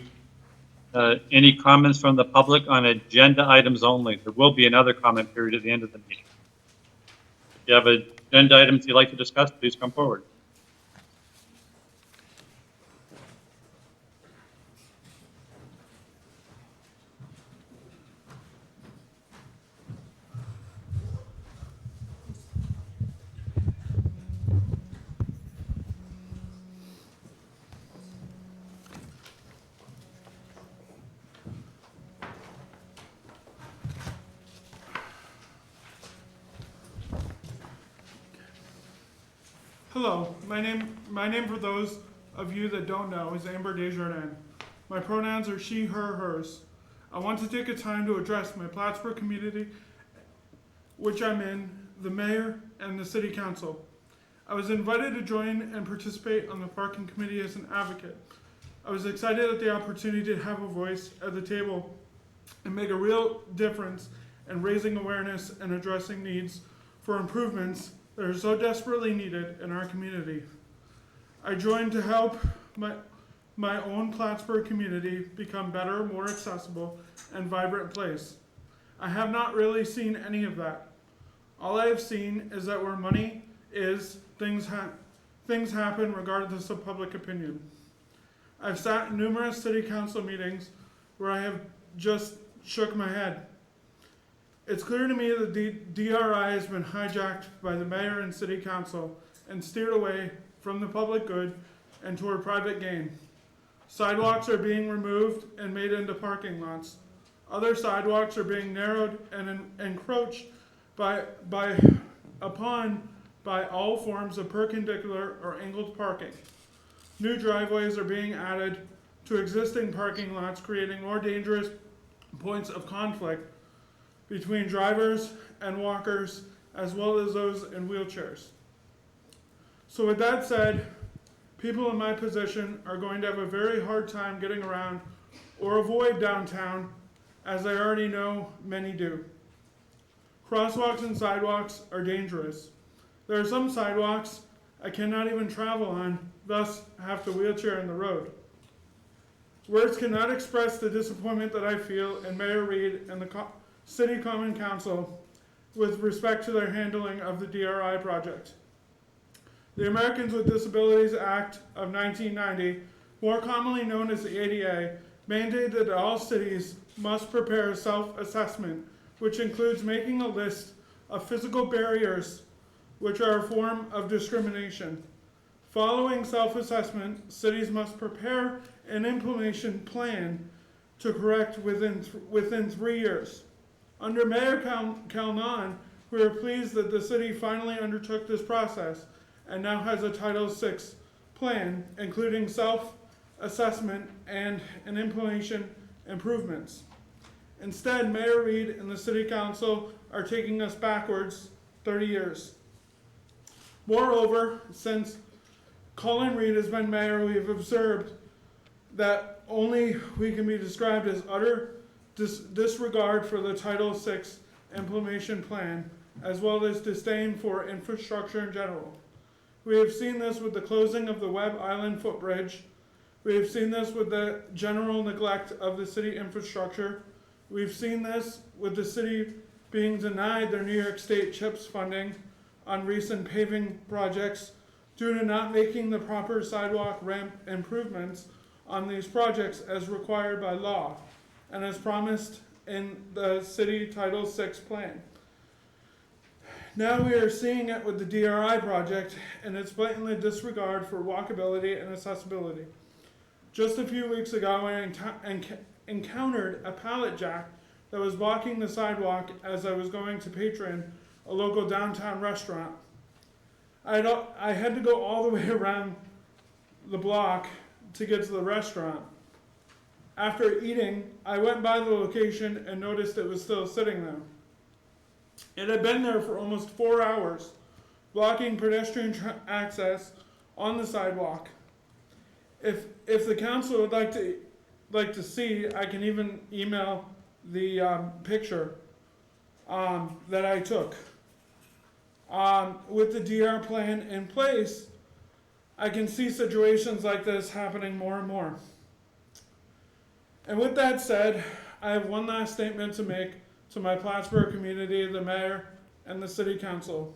any comments from the public on agenda items only. There will be another comment period at the end of the meeting. If you have agenda items you'd like to discuss, please come forward. Hello, my name for those of you that don't know is Amber Desjardins. My pronouns are she, her, hers. I want to take a time to address my Plattsburgh community, which I'm in, the mayor, and the city council. I was invited to join and participate on the parking committee as an advocate. I was excited at the opportunity to have a voice at the table and make a real difference in raising awareness and addressing needs for improvements that are so desperately needed in our community. I joined to help my own Plattsburgh community become better, more accessible, and vibrant place. I have not really seen any of that. All I have seen is that where money is, things happen regardless of public opinion. I've sat in numerous city council meetings where I have just shook my head. It's clear to me that the DRI has been hijacked by the mayor and city council and steered away from the public good and toward private gain. Sidewalks are being removed and made into parking lots. Other sidewalks are being narrowed and encroached upon by all forms of perpendicular or angled parking. New driveways are being added to existing parking lots, creating more dangerous points of conflict between drivers and walkers, as well as those in wheelchairs. So with that said, people in my position are going to have a very hard time getting around or avoid downtown as I already know many do. Crosswalks and sidewalks are dangerous. There are some sidewalks I cannot even travel on, thus have to wheelchair in the road. Words cannot express the disappointment that I feel in Mayor Reed and the City Common Council with respect to their handling of the DRI project. The Americans with Disabilities Act of 1990, more commonly known as the ADA, mandated that all cities must prepare a self-assessment, which includes making a list of physical barriers which are a form of discrimination. Following self-assessment, cities must prepare an implementation plan to correct within 3 years. Under Mayor Calnan, we are pleased that the city finally undertook this process and now has a Title VI plan, including self-assessment and an implementation improvements. Instead, Mayor Reed and the City Council are taking us backwards 30 years. Moreover, since Colin Reed has been mayor, we have observed that only we can be described as utter disregard for the Title VI implementation plan, as well as disdain for infrastructure in general. We have seen this with the closing of the Webb Island footbridge. We have seen this with the general neglect of the city infrastructure. We've seen this with the city being denied their New York State CHIPS funding on recent paving projects due to not making the proper sidewalk ramp improvements on these projects as required by law and as promised in the city Title VI plan. Now we are seeing it with the DRI project and its blatantly disregard for walkability and accessibility. Just a few weeks ago, I encountered a pallet jack that was blocking the sidewalk as I was going to patron a local downtown restaurant. I had to go all the way around the block to get to the restaurant. After eating, I went by the location and noticed it was still sitting there. It had been there for almost 4 hours, blocking pedestrian access on the sidewalk. If the council would like to see, I can even email the picture that I took. With the DR plan in place, I can see situations like this happening more and more. And with that said, I have one last statement to make to my Plattsburgh community, the mayor, and the city council.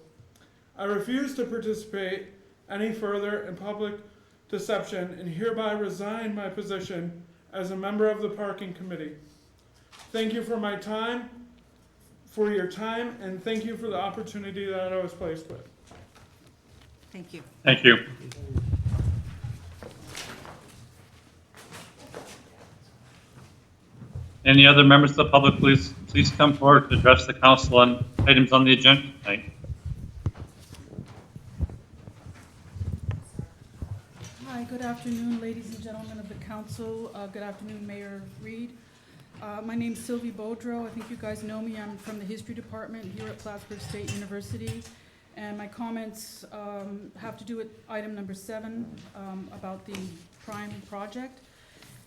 I refuse to participate any further in public deception and hereby resign my position as a member of the parking committee. Thank you for your time, and thank you for the opportunity that I was placed with. Thank you. Thank you. Any other members of the public, please come forward to address the council on items on the agenda tonight. Hi, good afternoon, ladies and gentlemen of the council. Good afternoon, Mayor Reed. My name's Sylvie Beaudreau. I think you guys know me. I'm from the history department here at Plattsburgh State University. And my comments have to do with item number 7 about the Prime project.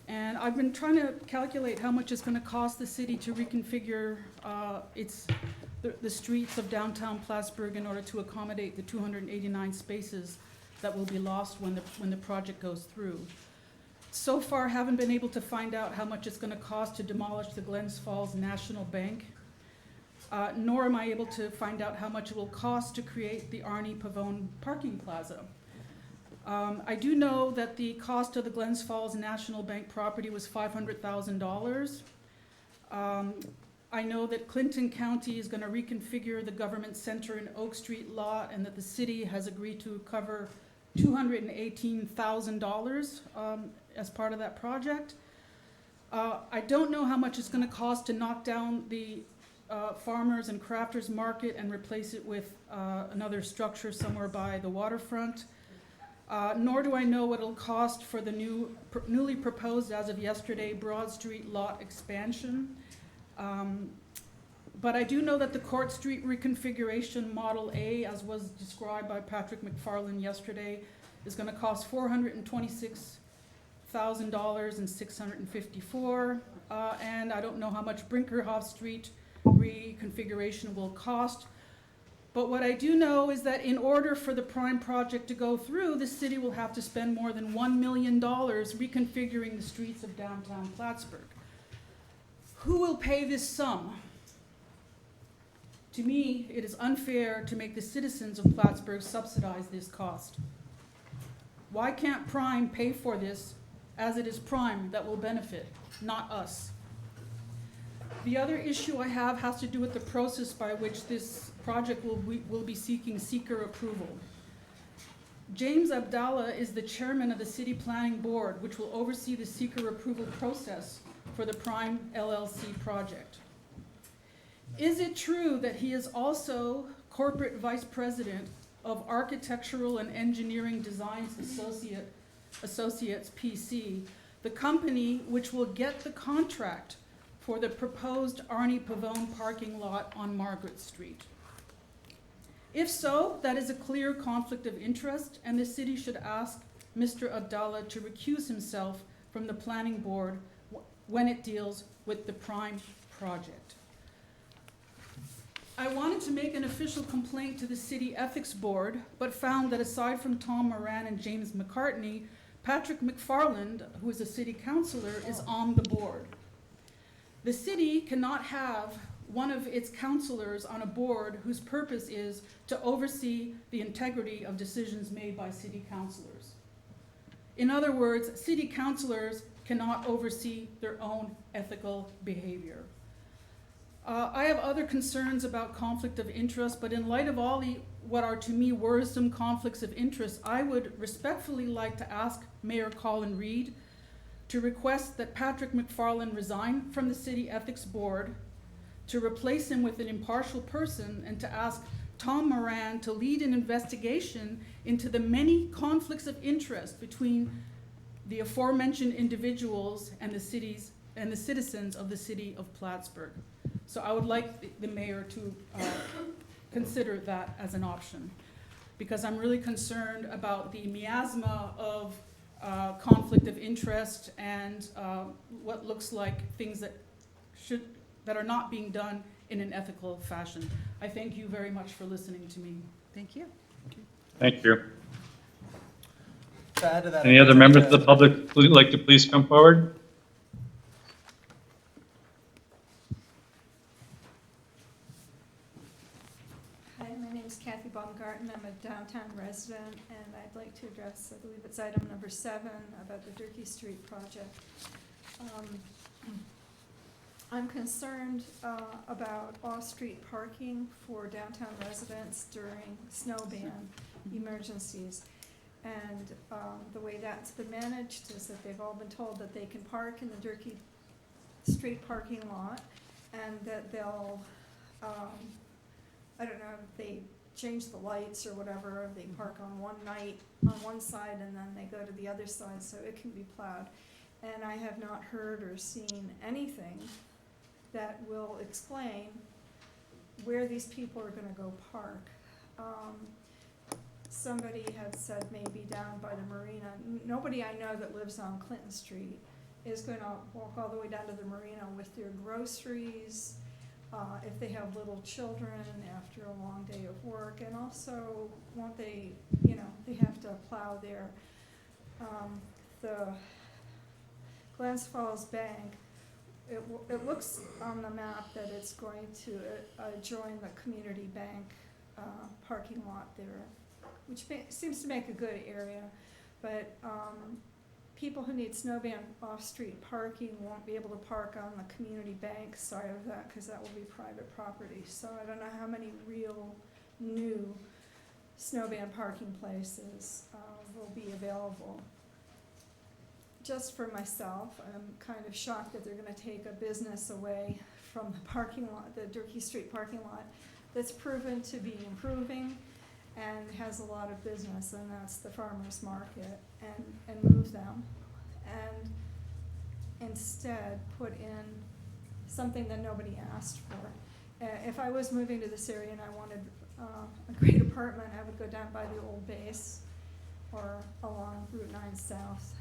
And I've been trying to calculate how much it's going to cost the city to reconfigure the streets of downtown Plattsburgh in order to accommodate the 289 spaces that will be lost when the project goes through. So far, haven't been able to find out how much it's going to cost to demolish the Glens Falls National Bank, nor am I able to find out how much it will cost to create the Arnie Pavone parking plaza. I do know that the cost of the Glens Falls National Bank property was $500,000. I know that Clinton County is going to reconfigure the government center in Oak Street lot, and that the city has agreed to cover $218,000 as part of that project. I don't know how much it's going to cost to knock down the farmers and crafters market and replace it with another structure somewhere by the waterfront. Nor do I know what it'll cost for the newly proposed, as of yesterday, Broad Street lot expansion. But I do know that the Court Street reconfiguration Model A, as was described by Patrick McFarland yesterday, is going to cost $426 and $654, and I don't know how much Brinkerhoff Street reconfiguration will cost. But what I do know is that in order for the prime project to go through, the city will have to spend more than $1 million reconfiguring the streets of downtown Plattsburgh. Who will pay this sum? To me, it is unfair to make the citizens of Plattsburgh subsidize this cost. Why can't Prime pay for this, as it is Prime that will benefit, not us? The other issue I have has to do with the process by which this project will be seeking seeker approval. James Abdallah is the chairman of the City Planning Board, which will oversee the seeker approval process for the Prime LLC project. Is it true that he is also corporate vice president of Architectural and Engineering Designs Associates PC, the company which will get the contract for the proposed Arnie Pavone parking lot on Margaret Street? If so, that is a clear conflict of interest, and the city should ask Mr. Abdallah to recuse himself from the planning board when it deals with the Prime project. I wanted to make an official complaint to the City Ethics Board, but found that aside from Tom Moran and James McCartney, Patrick McFarland, who is a city councillor, is on the board. The city cannot have one of its councillors on a board whose purpose is to oversee the integrity of decisions made by city councillors. In other words, city councillors cannot oversee their own ethical behavior. I have other concerns about conflict of interest, but in light of all what are to me worrisome conflicts of interest, I would respectfully like to ask Mayor Colin Reed to request that Patrick McFarland resign from the City Ethics Board, to replace him with an impartial person, and to ask Tom Moran to lead an investigation into the many conflicts of interest between the aforementioned individuals and the citizens of the city of Plattsburgh. So I would like the mayor to consider that as an option, because I'm really concerned about the miasma of conflict of interest and what looks like things that are not being done in an ethical fashion. I thank you very much for listening to me. Thank you. Thank you. To add to that, Any other members of the public who'd like to please come forward? Hi, my name is Kathy Baumgarten. I'm a downtown resident, and I'd like to address, I believe it's item number 7, about the Durkee Street project. I'm concerned about off-street parking for downtown residents during snow ban emergencies. And the way that's been managed is that they've all been told that they can park in the Durkee Street parking lot, and that they'll, I don't know, if they change the lights or whatever, they park on one night on one side and then they go to the other side so it can be plowed. And I have not heard or seen anything that will explain where these people are gonna go park. Somebody had said maybe down by the marina. Nobody I know that lives on Clinton Street is gonna walk all the way down to the marina with their groceries, if they have little children after a long day of work, and also won't they, they have to plow their, the Glens Falls Bank. It looks on the map that it's going to join the community bank parking lot there, which seems to make a good area, but people who need snowban off-street parking won't be able to park on the community bank side of that, because that will be private property. So I don't know how many real new snowban parking places will be available. Just for myself, I'm kind of shocked that they're gonna take a business away from the parking lot, the Durkee Street parking lot, that's proven to be improving and has a lot of business, and that's the farmer's market, and move them, and instead put in something that nobody asked for. If I was moving to this area and I wanted a great apartment, I would go down by the old base or along Route 9 South.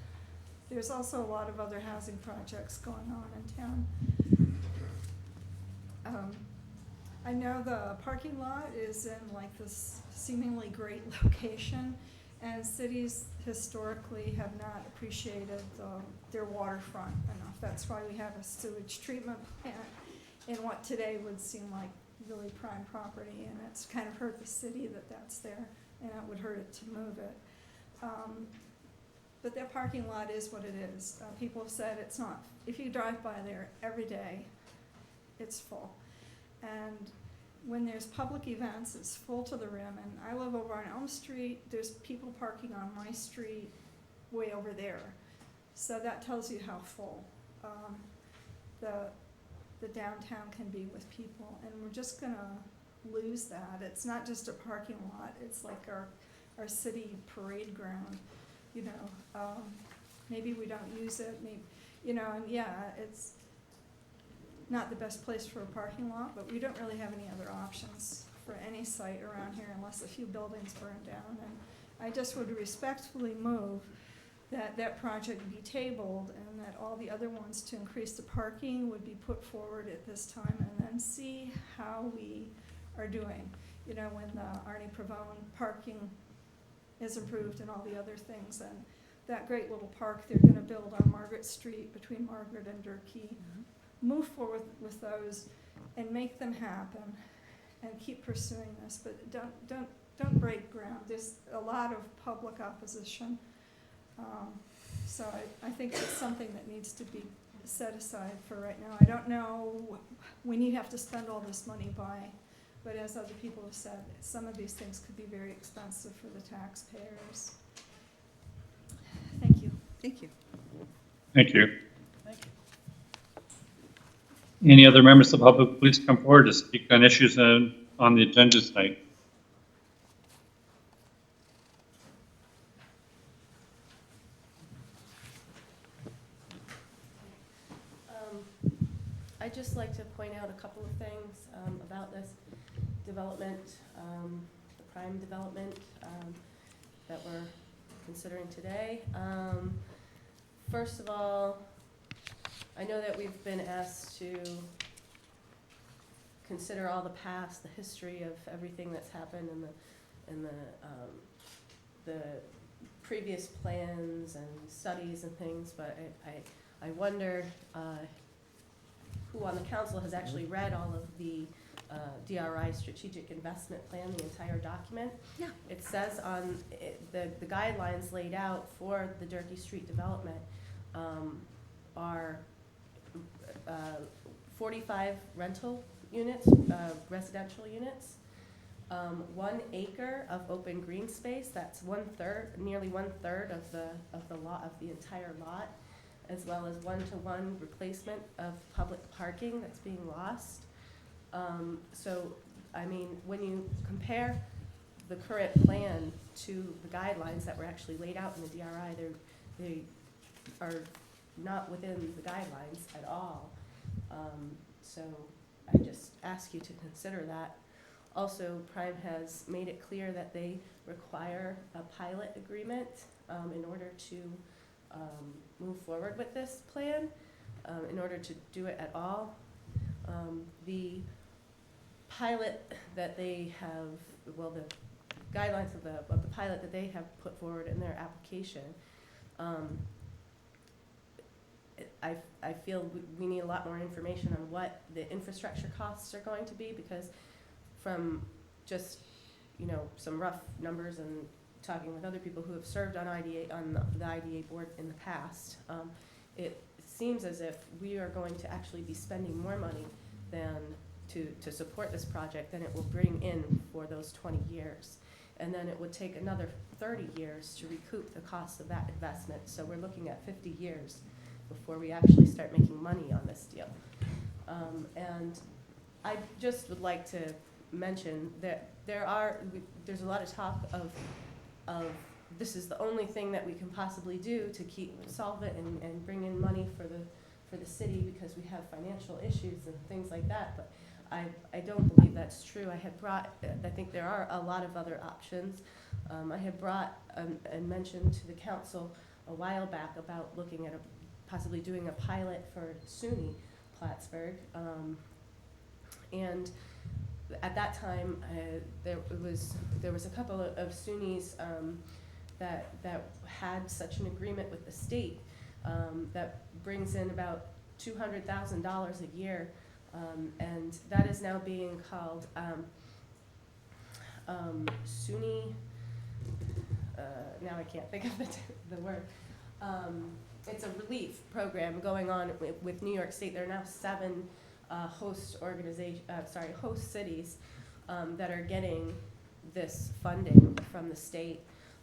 there's also a lot of other housing projects going on in town. I know the parking lot is in like this seemingly great location, and cities historically have not appreciated their waterfront enough. That's why we have a sewage treatment plant in what today would seem like really prime property, and it's kind of hurt the city that that's there, and it would hurt it to move it. But that parking lot is what it is. People have said it's not, if you drive by there every day, it's full. And when there's public events, it's full to the rim, and I live over on Elm Street, there's people parking on my street way over there. So that tells you how full the downtown can be with people, and we're just gonna lose that. It's not just a parking lot, it's like our city parade ground, you know. Maybe we don't use it, maybe, you know, and yeah, it's not the best place for a parking lot, but we don't really have any other options for any site around here unless a few buildings burn down. And I just would respectfully move that that project be tabled, and that all the other ones to increase the parking would be put forward at this time, and then see how we are doing. You know, when the Arnie Pavone parking is improved and all the other things, and that great little park they're gonna build on Margaret Street between Margaret and Durkee. Move forward with those and make them happen, and keep pursuing this, but don't break ground. There's a lot of public opposition. So I think it's something that needs to be set aside for right now. I don't know when you have to spend all this money by, but as other people have said, some of these things could be very expensive for the taxpayers. Thank you. Thank you. Thank you. Any other members of the public, please come forward to speak on issues on the agenda tonight. I'd just like to point out a couple of things about this development, the prime development that we're considering today. First of all, I know that we've been asked to consider all the past, the history of everything that's happened in the previous plans and studies and things, but I wonder who on the council has actually read all of the DRI strategic investment plan, the entire document. Yeah. It says on the guidelines laid out for the Durkee Street development are 45 rental units, residential units, 1 acre of open green space. That's nearly one third of the lot, of the entire lot, as well as 1-to-1 replacement of public parking that's being lost. So, I mean, when you compare the current plan to the guidelines that were actually laid out in the DRI, they are not within the guidelines at all. So I just ask you to consider that. Also, Prime has made it clear that they require a pilot agreement in order to move forward with this plan, in order to do it at all. The pilot that they have, well, the guidelines of the pilot that they have put forward in their application, I feel we need a lot more information on what the infrastructure costs are going to be, because from just, you know, some rough numbers and talking with other people who have served on the IDA board in the past, it seems as if we are going to actually be spending more money than to support this project than it will bring in for those 20 years. And then it would take another 30 years to recoup the cost of that investment. So we're looking at 50 years before we actually start making money on this deal. And I just would like to mention that there's a lot of talk of this is the only thing that we can possibly do to solve it and bring in money for the city because we have financial issues and things like that. But I don't believe that's true. I think there are a lot of other options. I had brought and mentioned to the council a while back about looking at possibly doing a pilot for SUNY Plattsburgh. And at that time, there was a couple of SUNYs that had such an agreement with the state that brings in about $200,000 a year, and that is now being called SUNY. Now I can't think of the word. It's a relief program going on with New York State. There are now 7 host cities that are getting this funding from the state.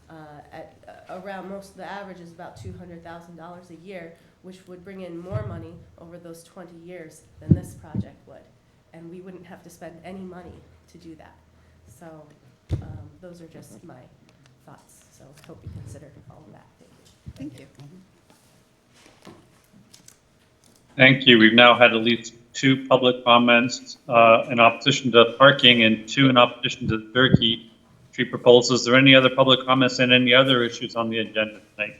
At around the average is about $200,000 a year, which would bring in more money over those 20 years than this project would, and we wouldn't have to spend any money to do that. So those are just my thoughts. So hope you consider all of that. Thank you. Thank you. We've now had at least 2 public comments in opposition to parking and 2 in opposition to the Turkey Street proposal. Is there any other public comments and any other issues on the agenda tonight?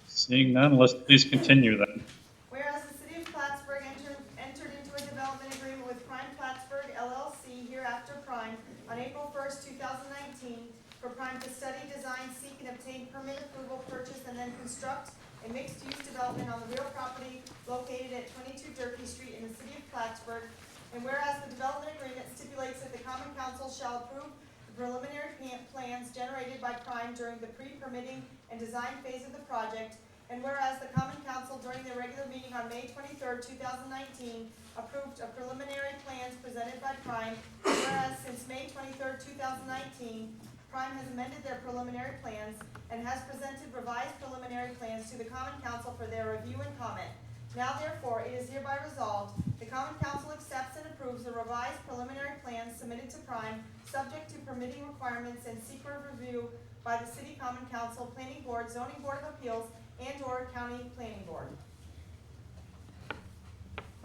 Seeing none, let's please continue then. Whereas the city of Plattsburgh entered into a development agreement with Prime Plattsburgh LLC, hereafter Prime, on April 1st, 2019, for Prime to study, design, seek, and obtain permit approval, purchase, and then construct a mixed-use development on the real property located at 22 Durkee Street in the city of Plattsburgh. And whereas the development agreement stipulates that the Common Council shall approve the preliminary plans generated by Prime during the pre-permitting and design phase of the project. And whereas the Common Council during their regular meeting on May 23rd, 2019, approved a preliminary plans presented by Prime. And whereas since May 23rd, 2019, Prime has amended their preliminary plans and has presented revised preliminary plans to the Common Council for their review and comment. Now therefore, it is hereby resolved, the Common Council accepts and approves the revised preliminary plans submitted to Prime, subject to permitting requirements and secret review by the City Common Council, Planning Board, Zoning Board of Appeals, and/or County Planning Board.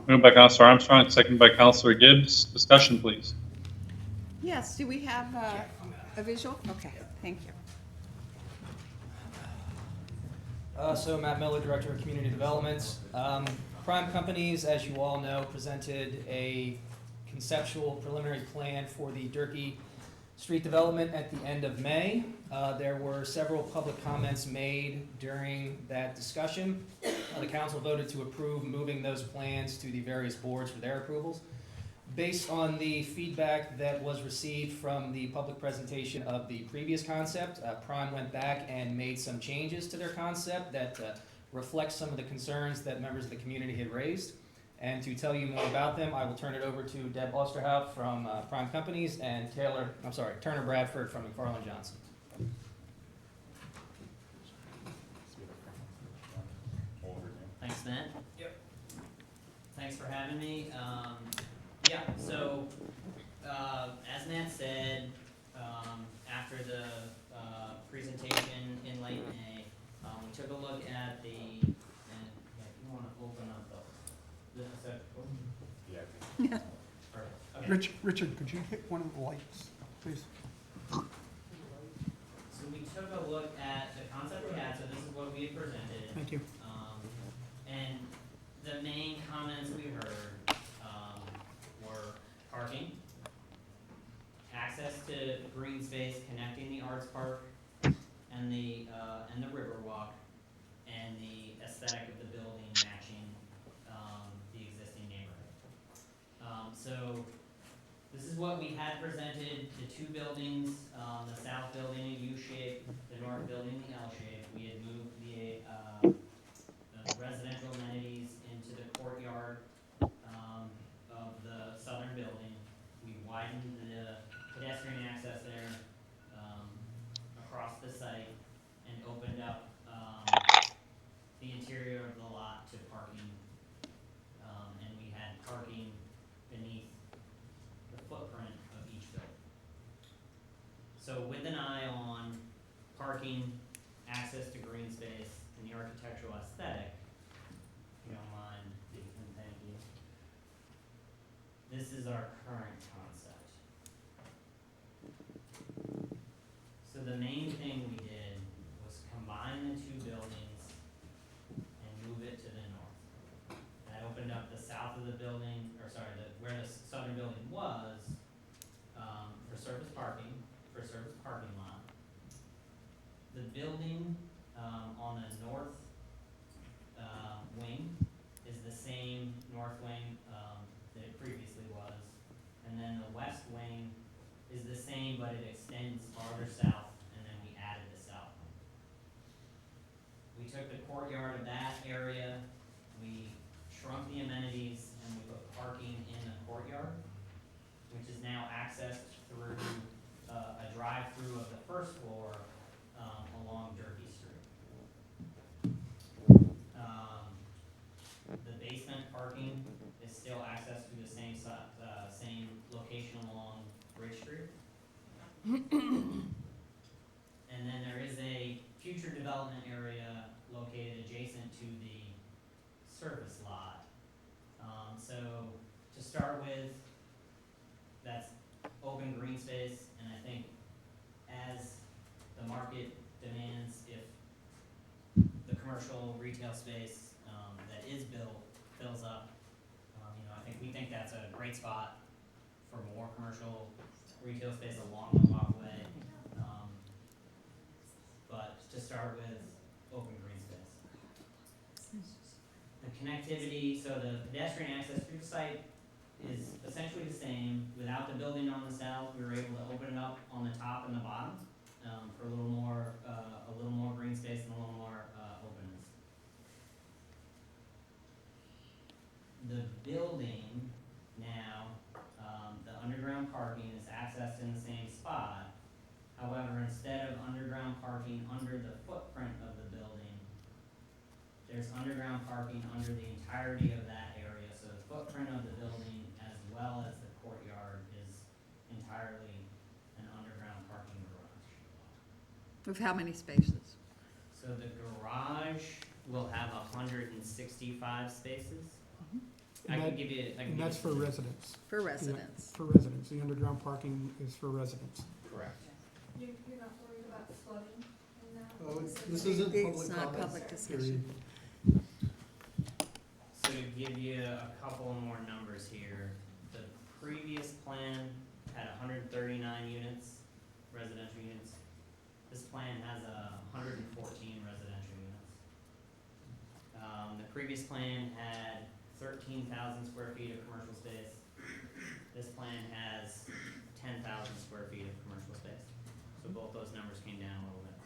Moved by Councilor Armstrong, seconded by Councilor Gibbs. Discussion, please. Yes, do we have a visual? Okay, thank you. So Matt Miller, Director of Community Development. Prime Companies, as you all know, presented a conceptual preliminary plan for the Durkee Street development at the end of May. There were several public comments made during that discussion. The council voted to approve moving those plans to the various boards for their approvals. Based on the feedback that was received from the public presentation of the previous concept, Prime went back and made some changes to their concept that reflect some of the concerns that members of the community had raised. And to tell you more about them, I will turn it over to Deb Osterhout from Prime Companies and Turner Bradford from McFarland Johnson. Thanks, Matt. Yep. Thanks for having me. Yeah, so as Matt said, after the presentation in late May, we took a look at the, and if you want to open up Yeah. Perfect. Okay. Richard, could you hit one of the lights, please? So we took a look at the concept we had, so this is what we had presented. Thank you. And the main comments we heard were parking, access to green space connecting the arts park and the Riverwalk, and the aesthetic of the building matching the existing neighborhood. So this is what we had presented, the 2 buildings, the south building in U-shape, the north building in the L-shape. We had moved the residential amenities into the courtyard of the southern building. We widened the pedestrian access there across the site and opened up the interior of the lot to parking. And we had parking beneath the footprint of each building. So with an eye on parking, access to green space, and the architectural aesthetic, if you don't mind this is our current concept. So the main thing we did was combine the two buildings and move it to the north. That opened up the south of the building, or sorry, where the southern building was, for surface parking lot. The building, on the north, wing is the same north wing, that it previously was. And then the west wing is the same, but it extends farther south, and then we added the south wing. We took the courtyard of that area, we shrunk the amenities, and we put parking in the courtyard, which is now accessed through a drive-through of the first floor along Durkee Street. The basement parking is still accessed through the same location along Bridge Street. And then there is a future development area located adjacent to the service lot. So to start with, that's open green space, and I think as the market demands, if the commercial retail space that is built fills up, we think that's a great spot for more commercial retail space along the walkway. But to start with, open green space. The connectivity, so the pedestrian access through the site is essentially the same. Without the building on the south, we were able to open it up on the top and the bottom for a little more green space and a little more openness. The building now, the underground parking is accessed in the same spot. However, instead of underground parking under the footprint of the building, there's underground parking under the entirety of that area. So the footprint of the building as well as the courtyard is entirely an underground parking garage. With how many spaces? So the garage will have 165 spaces. I can give you. And that's for residents. For residents. Yeah, for residents. The underground parking is for residents. Correct. You're not worried about flooding in that? Oh, this isn't public It's not comment. public discussion. So to give you a couple more numbers here, the previous plan had 139 units, residential units. This plan has 114 residential units. The previous plan had 13,000 square feet of commercial space. This plan has 10,000 square feet of commercial space. So both those numbers came down a little bit.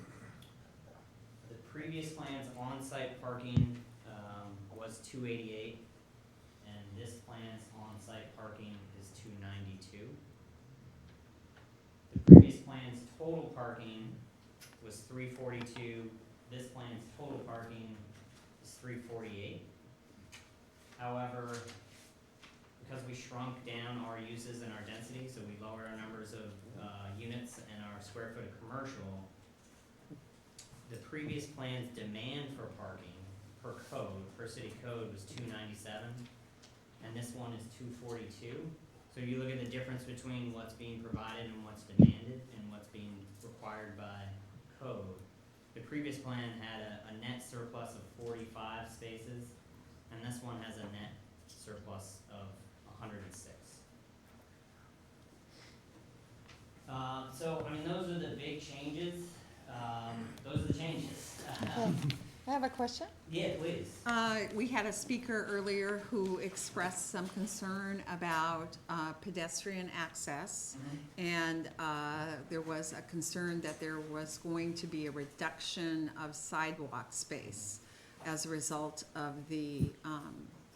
The previous plan's on-site parking was 288, and this plan's on-site parking is 292. The previous plan's total parking was 342. This plan's total parking is 348. However, because we shrunk down our uses and our density, so we lowered our numbers of units and our square foot of commercial, the previous plan's demand for parking per city code was 297, and this one is 242. So you look at the difference between what's being provided and what's demanded and what's being required by code. The previous plan had a net surplus of 45 spaces, and this one has a net surplus of 106. So, those are the big changes. Those are the changes. I have a question. Yeah, please. We had a speaker earlier who expressed some concern about pedestrian access. And there was a concern that there was going to be a reduction of sidewalk space as a result of the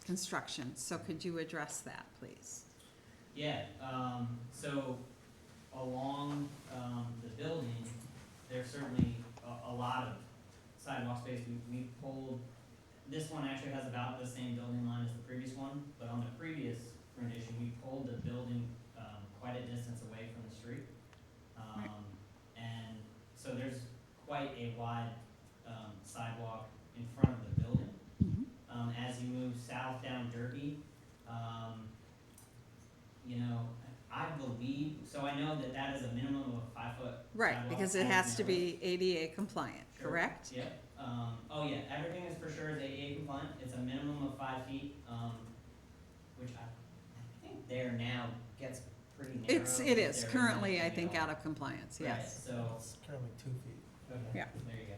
construction. So could you address that, please? Yeah, so along the building, there's certainly a lot of sidewalk space. We pulled, this one actually has about the same building line as the previous one, but on the previous rendition, we pulled the building quite a distance away from the street. And so there's quite a wide sidewalk in front of the building. As you move south down Derby, have the lead, so I know that that is a minimum of a 5-foot Right, sidewalk because it as has to narrow. be ADA compliant, Sure. correct? Yep. Oh yeah, everything is for sure is ADA compliant. It's a minimum of 5 feet, which I think there now gets pretty narrow. It if is there isn't currently, I anything think, else. out of compliance, Right, yes. so, It's currently 2 feet. Yeah. there you go.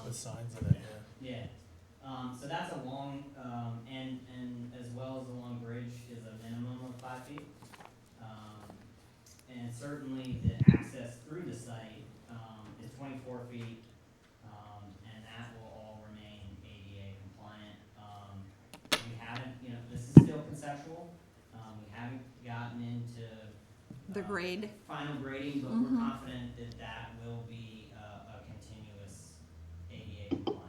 With signs in it, yeah. Yeah, so that's a long, and as well as the long bridge is a minimum of 5 feet. And certainly the access through the site, is 24 feet, and that will all remain ADA compliant. We haven't, this is still conceptual, we haven't gotten into The grade, final grading, but we're confident that that will be a continuous ADA compliant.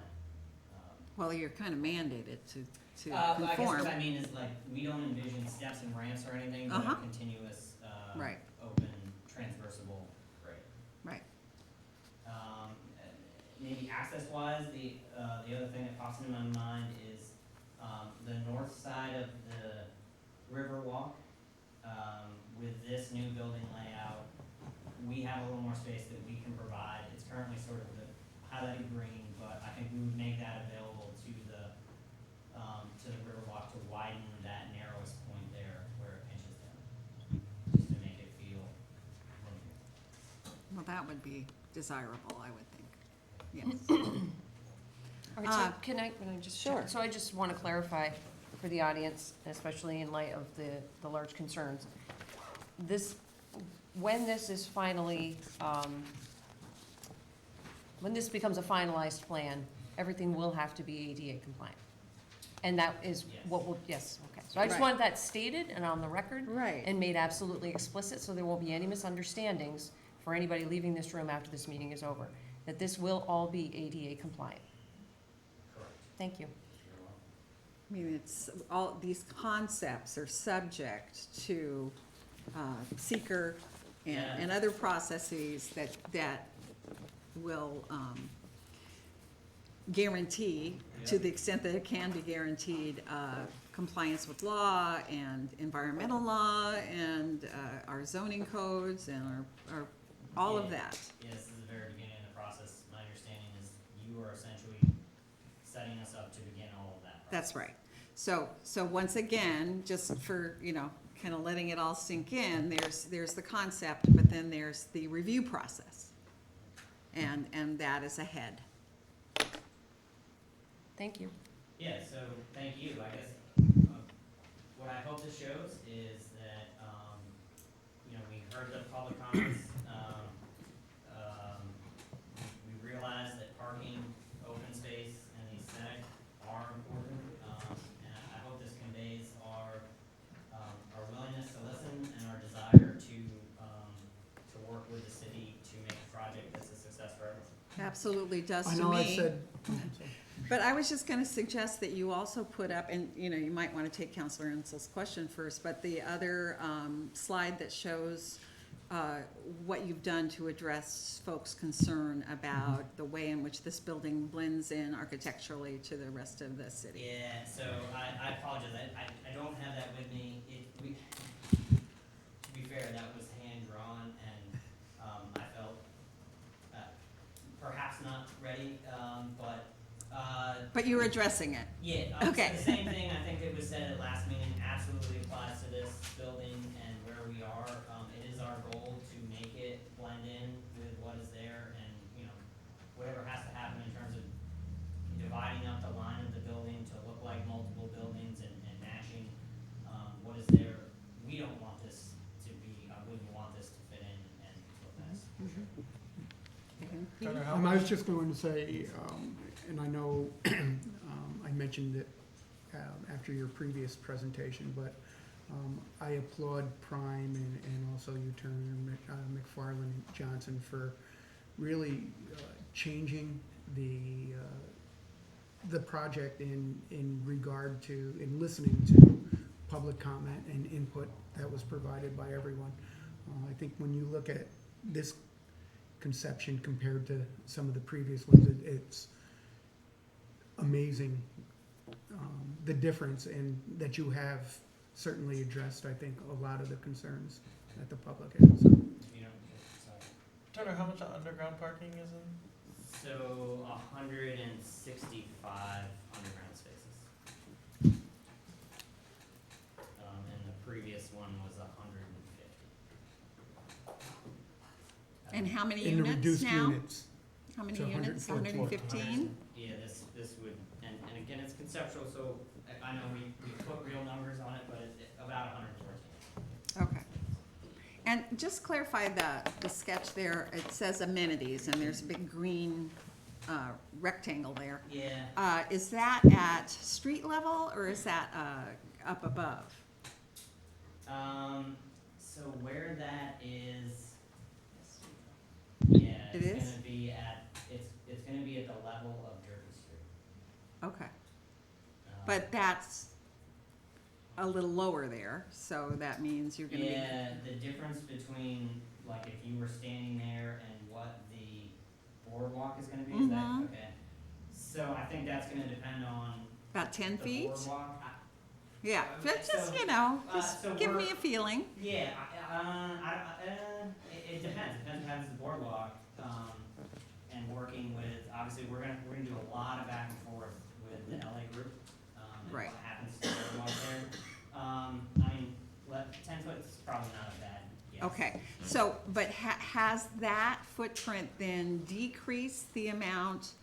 well, you're kind of mandated to I guess conform. what I mean is like, we don't envision steps and ramps or anything, but a continuous, Right. open, transversible grade. Right. Maybe access-wise, the other thing that pops into my mind is, the north side of the Riverwalk, with this new building layout, we have a little more space that we can provide. It's currently sort of the highlighted green, but I think we would make that available to the Riverwalk to widen that narrowest point there where it pinches down, just to make it feel linear. Well, that would be desirable, I would think, yes. All right, so can I just? Sure. So I just want to clarify for the audience, especially in light of the large concerns. When this is finally, when this becomes a finalized plan, everything will have to be ADA compliant. And that is Yes. what will, yes, okay. So I just Right. want that stated and on the record. Right. And made absolutely explicit, so there won't be any misunderstandings for anybody leaving this room after this meeting is over, that this will all be ADA compliant. Correct. Thank you. I mean, it's, all, these concepts are subject to seeker and other processes that will guarantee, to the extent that it can be guaranteed, compliance with law and environmental law and our zoning codes and our all of that. Yes, this is the very beginning of the process. My understanding is you are essentially setting us up to begin all of that process. That's right. So once again, just for, kind of letting it all sink in, there's the concept, but then there's the review process. And that is ahead. Thank you. Yeah, so thank you. I guess what I hope this shows is that, we heard the public comments. We realize that parking, open space, and the aesthetic are important. And I hope this conveys our willingness to listen and our desire to work with the city to make a project that's a success for everyone. Absolutely does I to know I me. said, But I was just gonna suggest that you also put up, and, you might wanna take Counselor Insel's question first, but the other, slide that shows, what you've done to address folks' concern about the way in which this building blends in architecturally to the rest of the city. Yeah, so I apologize, I don't have that with me. To be fair, that was hand-drawn, and I felt perhaps not ready, but But you're addressing it. yeah, Okay. so the same thing I think that was said at last meeting absolutely applies to this building and where we are. It is our goal to make it blend in with what is there, and, whatever has to happen in terms of dividing up the line of the building to look like multiple buildings and matching what is there. We don't want this to be, we want this to fit in and look nice. I was just going to say, and I know I mentioned it after your previous presentation, but I applaud Prime and also U-Turn, McFarland Johnson for really changing the project in regard to, in listening to public comment and input that was provided by everyone. I think when you look at this conception compared to some of the previous ones, it's amazing the difference in that you have certainly addressed, I think, a lot of the concerns that the public has. So. You know, sorry. Turner, how much underground parking is in? So 165 underground spaces. And the previous one was 150. And how many In the units reduced now? units. How many So units? 115? Yeah, this would, and again, it's conceptual, so I know we put real numbers on it, but about 114. Okay. And just clarify the sketch there, it says amenities, and there's a big green rectangle there. Yeah. Is that at street level, or is that up above? So where that is, yeah, It it's is? gonna be at, it's gonna be at the level of Derby Street. Okay. Um, But that's a little lower there, so that means you're gonna be. Yeah, the difference between, like, if you were standing there and what the boardwalk is gonna be, is that, Mhm. okay? So I think that's gonna depend on About 10 the feet? boardwalk. Yeah, but just, So, you know, just so give we're- me a feeling. Yeah, it depends what happens to the boardwalk, and working with, obviously, we're gonna do a lot of back and forth with the LA group, and Right. what happens to the boardwalk there. I mean, 10 foot is probably not a bad guess. Okay, so, but has that footprint then decreased the amount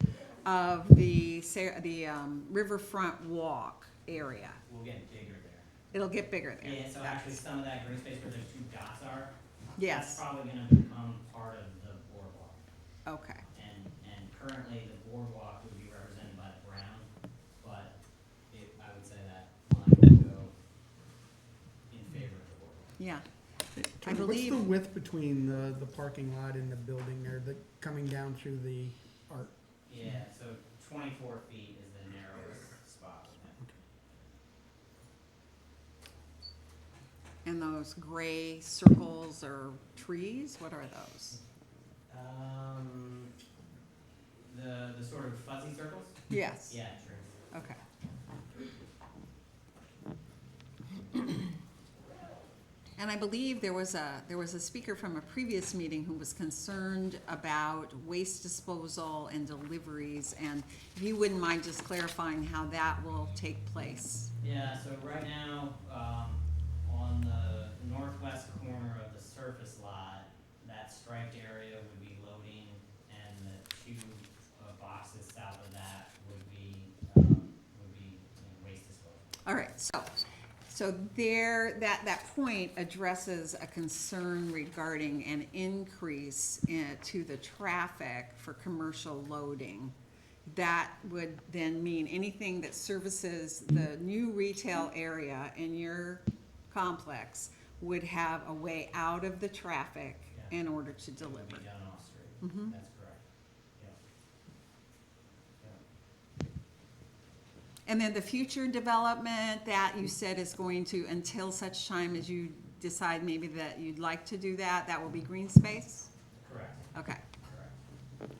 of the riverfront walk area? We'll get bigger there. It'll get bigger there. Yeah, so actually some of that green space where those two dots are, Yes. that's probably gonna become part of the boardwalk. Okay, And currently the boardwalk would be represented by the brown, but I would say that line would go in favor of the boardwalk. yeah. I What's believe, the width between the parking lot and the building there, coming down through the art? Yeah, so 24 feet is the narrowest spot. and those gray circles or trees, what are those? The sort of fuzzy circles? Yes. Yeah, true. Okay. And I believe there was a speaker from a previous meeting who was concerned about waste disposal and deliveries, and if you wouldn't mind just clarifying how that will take place. Yeah, so right now, on the northwest corner of the surface lot, that striped area would be loading, and the two boxes south of that would be waste disposal. All right, so there, that point addresses a concern regarding an increase to the traffic for commercial loading. That would then mean anything that services the new retail area in your complex would have a way out of the traffic in order to It would deliver. be done off street. Mhm. That's correct. And then the future development that you said is going to, until such time as you decide maybe that you'd like to do that, that will be green space? Correct. Okay. Correct.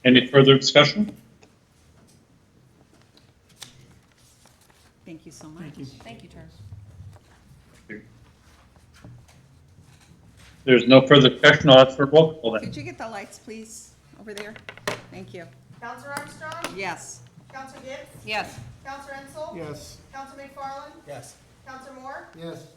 Any further discussion? Thank you so much. Thank you. Thank you, Turner. There's no further discussion, I'll ask for a roll call then. Could you get the lights, please, over there? Thank you. Counselor Armstrong? Yes. Counselor Gibbs? Yes. Counselor Ensel? Yes. Counselor McFarland? Yes. Counselor Moore? Yes.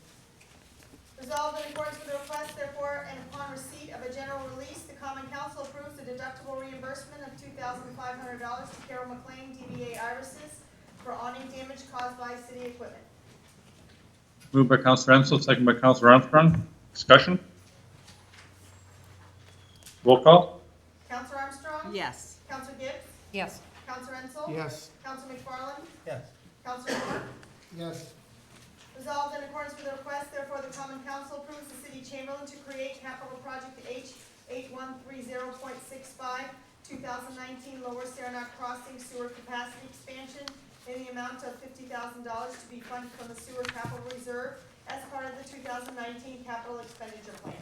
Resolved in accordance with the request, therefore, and upon receipt of a general release, the common council approves the deductible reimbursement of $2,500 to Carol McLean, DBA Irises, for awning damage caused by city equipment. Moved by Counselor Ansel, second by Counselor Armstrong. Discussion? Roll call? Counselor Armstrong? Yes. Counselor Gibbs? Yes. Counselor Ensel? Yes. Counselor McFarland? Yes. Counselor Moore? Yes. Resolved in accordance with the request, therefore, the common council approves the city chamberlain to create capital project H 8130.65, 2019 Lower Saranac Crossing Sewer Capacity Expansion in the amount of $50,000 to be funded from the Sewer Capital Reserve as part of the 2019 capital expenditure plan.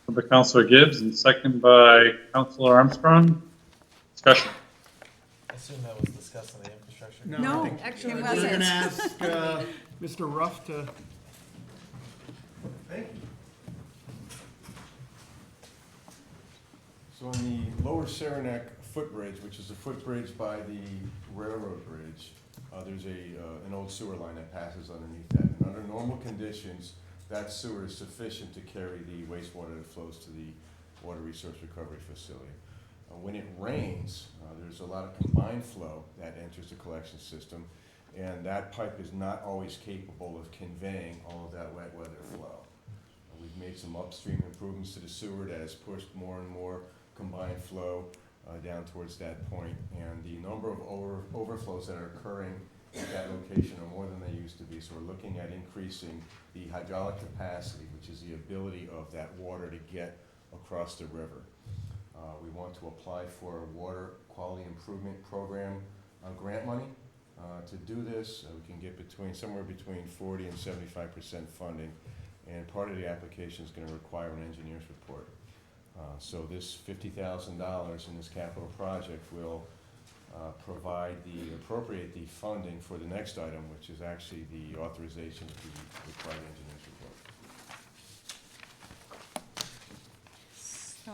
Moved by Counselor Gibbs and second by Counselor Armstrong. Discussion? assume that was discussed in the infrastructure. No, I think, actually it We're wasn't. gonna ask, Mr. Ruff to, Thank you. So on the lower Saranac footbridge, which is a footbridge by the railroad bridge, there's an old sewer line that passes underneath that. And under normal conditions, that sewer is sufficient to carry the wastewater that flows to the water resource recovery facility. When it rains, there's a lot of combined flow that enters the collection system, and that pipe is not always capable of conveying all of that wet weather flow. We've made some upstream improvements to the sewer that has pushed more and more combined flow down towards that point, and the number of overflows that are occurring at that location are more than they used to be. So we're looking at increasing the hydraulic capacity, which is the ability of that water to get across the river. We want to apply for a water quality improvement program grant money. To do this, we can get somewhere between 40 and 75% funding, and part of the application is going to require an engineer's report. So this $50,000 in this capital project will appropriate the funding for the next item, which is actually the authorization of the required engineer's report. So,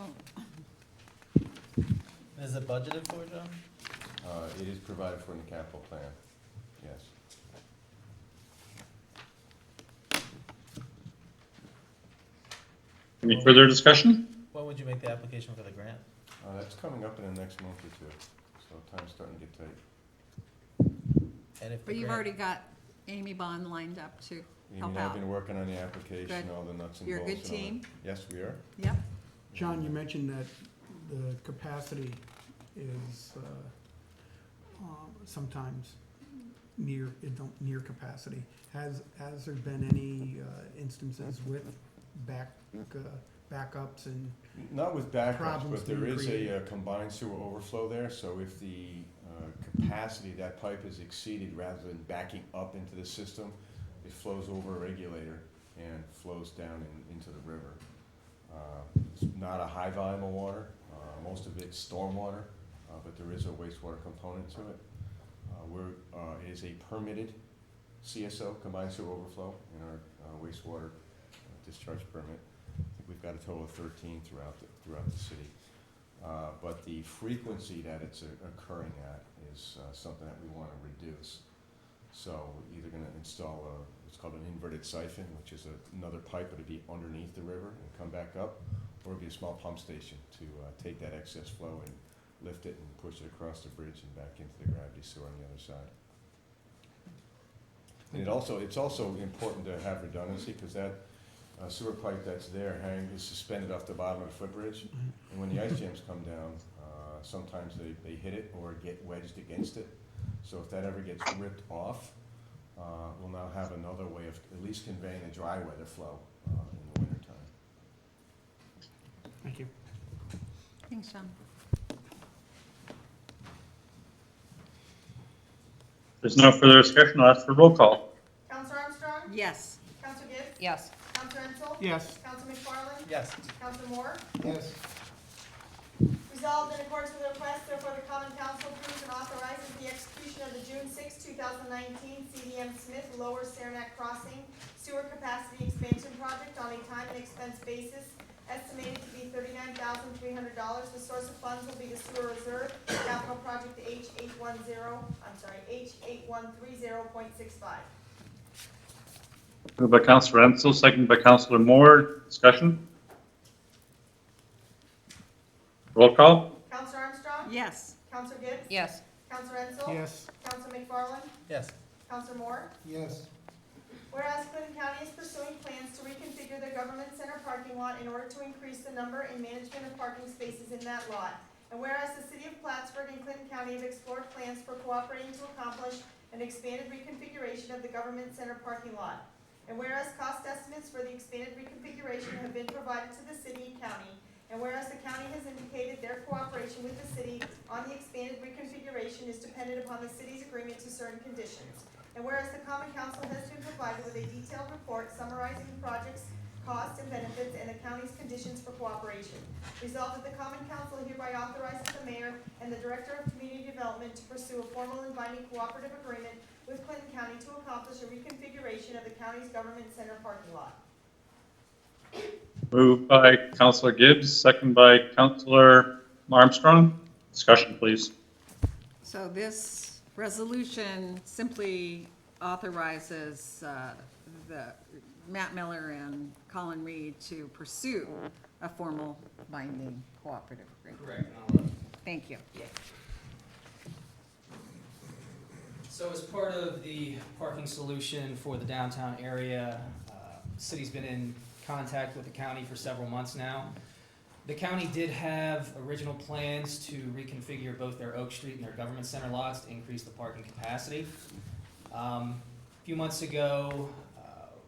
Is it budgeted for, John? It is provided for in the capital plan, yes. Any further discussion? When would you make the application for the grant? That's coming up in the next month or two, so time's starting to get tight. And if the but you've grant- already got Amy Bond lined up to Amy help and I have out. been working on the application, Good. all the nuts and bolts. You're a good and all that. team. Yes, we are. Yep. John, you mentioned that the capacity is sometimes near capacity. Has there been any instances with backups and Not with backups, problems but there being is created? a combined sewer overflow there, so if the capacity of that pipe is exceeded, rather than backing up into the system, it flows over a regulator and flows down into the river. It's not a high volume of water, most of it's stormwater, but there is a wastewater component to it. It is a permitted CSO, combined sewer overflow, in our wastewater discharge permit. I think we've got a total of 13 throughout the city. But the frequency that it's occurring at is something that we want to reduce. So we're either going to install what's called an inverted siphon, which is another pipe that would be underneath the river and come back up, or it'd be a small pump station to take that excess flow and lift it and push it across the bridge and back into the gravity sewer on the other side. And it's also important to have redundancy, because that sewer pipe that's there is suspended off the bottom of the footbridge, and when the ice jams come down, sometimes they hit it or get wedged against it. So if that ever gets ripped off, we'll now have another way of at least conveying the dry weather flow in the wintertime. Thank you. Thanks, John. There's no further discussion. I'll ask for roll call. Counselor Armstrong? Yes. Counselor Gibbs? Yes. Counselor Ensel? yes. Counselor McFarland? Yes. Counselor Moore? Yes. Resolved in accordance with the request, therefore the Common Council approves and authorizes the execution of the June 6, 2019 CDM Smith Lower Saranac Crossing Sewer Capacity Expansion Project on a time and expense basis estimated to be $39,300. The source of funds will be the Sewer Reserve Capital Project H8130.65. Moved by Councilor Ansel, seconded by Councilor Moore. Discussion? Roll call? Counselor Armstrong? Yes. Counselor Gibbs? Yes. Counselor Ensel? Yes. Counselor McFarland? Yes. Counselor Moore? Yes. Whereas Clinton County is pursuing plans to reconfigure the government center parking lot in order to increase the number and management of parking spaces in that lot. And whereas the city of Plattsburgh and Clinton County have explored plans for cooperating to accomplish an expanded reconfiguration of the government center parking lot. And whereas cost estimates for the expanded reconfiguration have been provided to the city and county. And whereas the county has indicated their cooperation with the city on the expanded reconfiguration is dependent upon the city's agreement to certain conditions. And whereas the Common Council has been provided with a detailed report summarizing the project's costs and benefits, and the county's conditions for cooperation. Resolved that the Common Council hereby authorizes the mayor and the Director of Community Development to pursue a formal and binding cooperative agreement with Clinton County to accomplish a reconfiguration of the county's government center parking lot. Moved by Counselor Gibbs, second by Counselor Armstrong. Discussion, please. So this resolution simply authorizes the Matt Miller and Colin Reed to pursue a formal binding cooperative agreement. Correct. And I'll, Thank you. So as part of the parking solution for the downtown area, the city's been in contact with the county for several months now. The county did have original plans to reconfigure both their Oak Street and their Government Center lots to increase the parking capacity. A few months ago,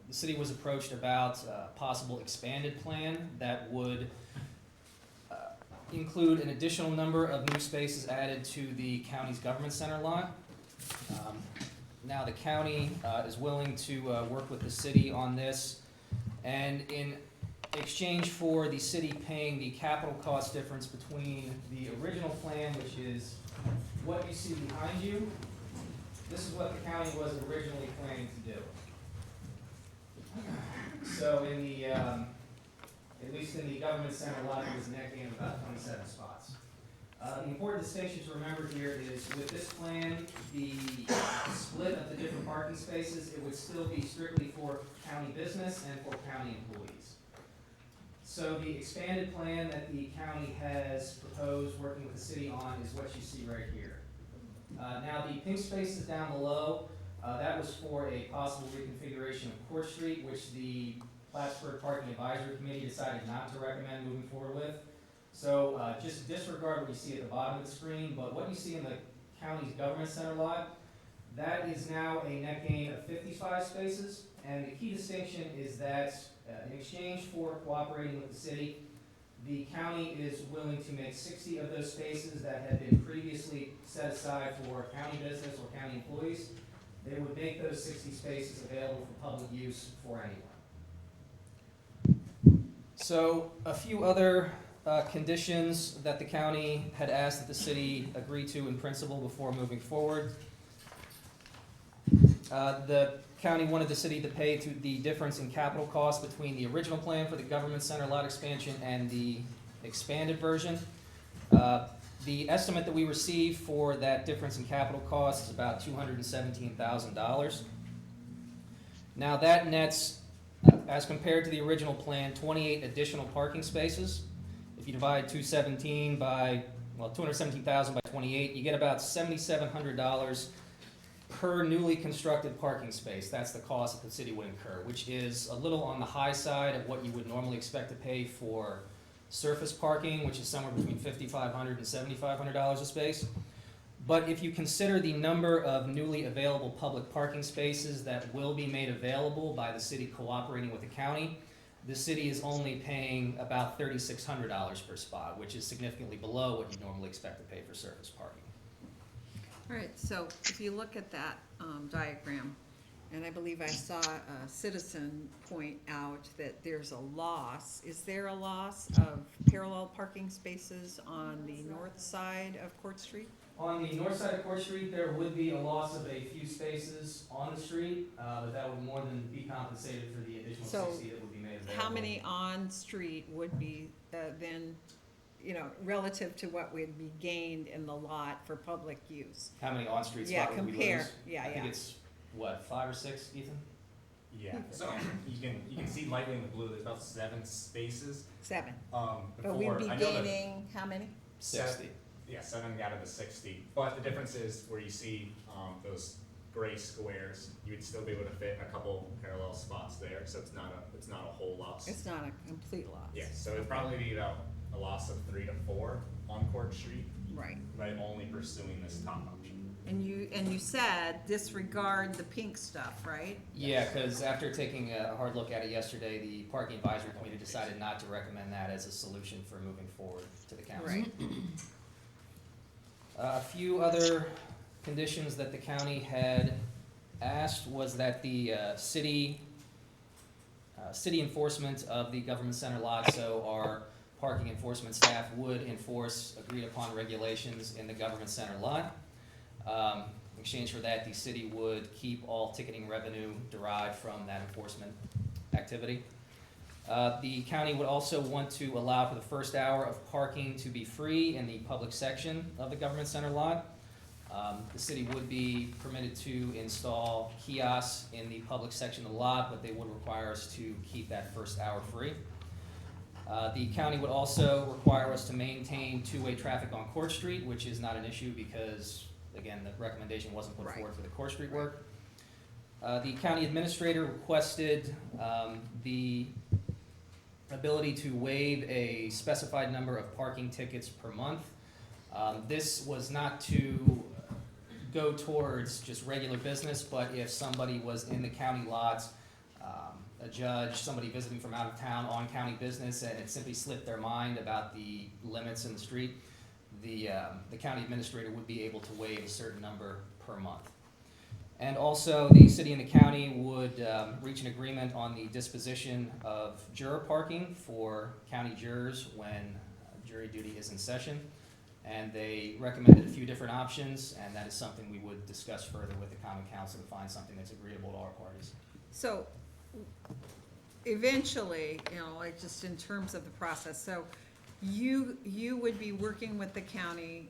the city was approached about a possible expanded plan that would include an additional number of new spaces added to the county's Government Center lot. Now the county is willing to work with the city on this, and in exchange for the city paying the capital cost difference between the original plan, which is what you see behind you, this is what the county was originally planning to do. So in the, at least in the Government Center lot, it was a net gain of about 27 spots. The important distinction to remember here is with this plan, the split of the different parking spaces, it would still be strictly for county business and for county employees. So the expanded plan that the county has proposed working with the city on is what you see right here. Now the pink spaces down below, that was for a possible reconfiguration of Court Street, which the Plattsburgh Parking Advisory Committee decided not to recommend moving forward with. So just disregard what you see at the bottom of the screen, but what you see in the county's Government Center lot, that is now a net gain of 55 spaces. And the key distinction is that in exchange for cooperating with the city, the county is willing to make 60 of those spaces that had been previously set aside for county business or county employees. They would make those 60 spaces available for public use for anyone. So a few other conditions that the county had asked that the city agree to in principle before moving forward. The county wanted the city to pay to the difference in capital costs between the original plan for the Government Center lot expansion and the expanded version. The estimate that we received for that difference in capital costs is about $217,000. Now that nets, as compared to the original plan, 28 additional parking spaces. If you divide 217,000 by 28, you get about $7,700 per newly constructed parking space. That's the cost that the city would incur, which is a little on the high side of what you would normally expect to pay for surface parking, which is somewhere between $5,500 and $7,500 a space. But if you consider the number of newly available public parking spaces that will be made available by the city cooperating with the county, the city is only paying about $3,600 per spot, which is significantly below what you normally expect to pay for surface parking. All right, so if you look at that diagram, and I believe I saw a citizen point out that there's a loss. Is there a loss of parallel parking spaces on the north side of Court Street? On the north side of Court Street, there would be a loss of a few spaces on the street, but that would more than be compensated for the additional 60 that would be made available. How many on-street would be then, relative to what would be gained in the lot for public use? How many on-street Yeah, spots would we compare. lose? Yeah, I think yeah. it's, what, 5 or 6, Ethan? Yeah, so you can see lightly in the blue, there's about 7 spaces. 7. But we'd be gaining how many? 60. Yeah, 7 out of the 60. But the difference is where you see those gray squares, you would still be able to fit a couple parallel spots there. So it's not a whole loss. It's not a complete loss. Yeah, so it'd probably be about a loss of 3 to 4 on Court Street. Right. By only pursuing this top option. And you said disregard the pink stuff, right? Yeah, because after taking a hard look at it yesterday, the Parking Advisory Committee decided not to recommend that as a solution for moving forward to the council. Right. A few other conditions that the county had asked was that the city city enforcement of the government center lot, so our parking enforcement staff would enforce agreed upon regulations in the government center lot. In exchange for that, the city would keep all ticketing revenue derived from that enforcement activity. The county would also want to allow for the first hour of parking to be free in the public section of the government center lot. The city would be permitted to install kiosks in the public section of the lot, but they would require us to keep that first hour free. The county would also require us to maintain two-way traffic on Court Street, which is not an issue because, again, the recommendation wasn't put forward for the Court Street work. The county administrator requested the ability to waive a specified number of parking tickets per month. This was not to go towards just regular business, but if somebody was in the county lots, a judge, somebody visiting from out of town on county business, and it simply slipped their mind about the limits in the street, the county administrator would be able to waive a certain number per month. And also, the city and the county would reach an agreement on the disposition of juror parking for county jurors when jury duty is in session. And they recommended a few different options, and that is something we would discuss further with the common council to find something that's agreeable to all parties. So eventually, you know, like just in terms of the process, so you would be working with the county,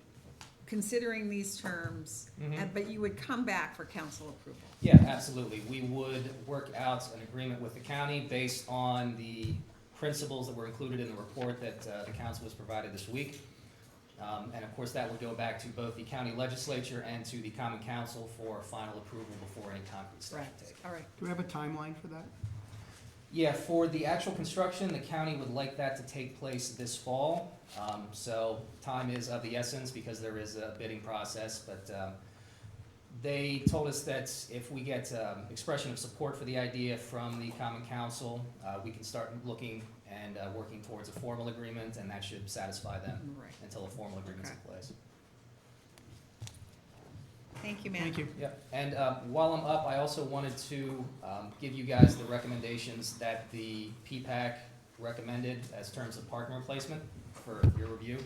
considering these terms, but you would come back for council approval? Yeah, absolutely. We would work out an agreement with the county based on the principles that were included in the report that the council was provided this week. And of course, that would go back to both the county legislature and to the common council for final approval before any concrete steps are taken. All right. Do we have a timeline for that? Yeah, for the actual construction, the county would like that to take place this fall. So time is of the essence because there is a bidding process, but they told us that if we get expression of support for the idea from the common council, we can start looking and working towards a formal agreement, and that should satisfy them until a formal agreement's in place. Thank you, Matt. Thank you. Yep, and while I'm up, I also wanted to give you guys the recommendations that the PPAC recommended as terms of parking replacement for your review.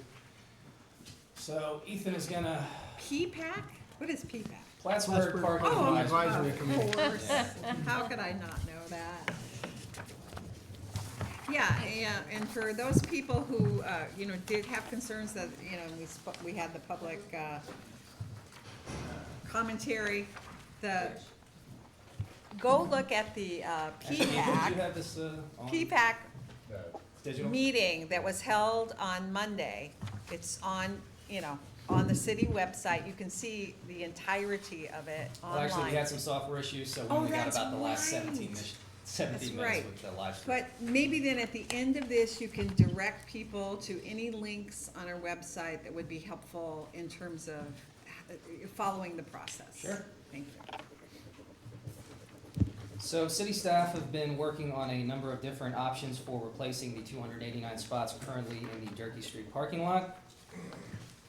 So Ethan is gonna. PPAC? What is PPAC? Plattsburgh Parking Advisory Committee. Of course. How could I not know that? Yeah, and for those people who, you know, did have concerns that, you know, we had the public commentary, go look at the Did you PPAC, have this on? PPAC Digital? meeting that was held on Monday. It's on, you know, on the city website. You can see the entirety of it Well, online. actually, we had some software issues, so we Oh, only got that's about the last right. 17 minutes right. with the live stream. But maybe then at the end of this, you can direct people to any links on our website that would be helpful in terms of following the process. Sure. Thank you. So city staff have been working on a number of different options for replacing the 289 spots currently in the Durkee Street parking lot.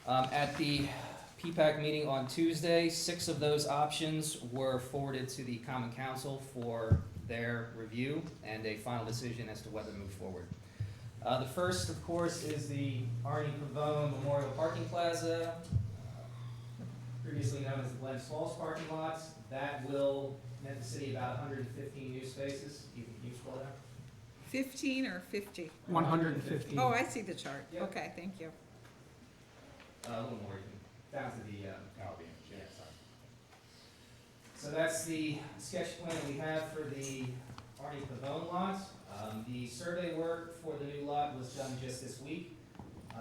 At the PPAC meeting on Tuesday, 6 of those options were forwarded to the Common Council for their review and a final decision as to whether to move forward. The first, of course, is the Arnie Pavone Memorial Parking Plaza, previously known as the Glens Falls parking lots. That will net the city about 115 new spaces. Can you scroll down? 15 or 50? 115. Oh, I see the chart. Yep. Okay, thank you. A little more, down to the, yeah, sorry. So that's the sketch plan we have for the Arnie Pavone lot. The survey work for the new lot was done just this week.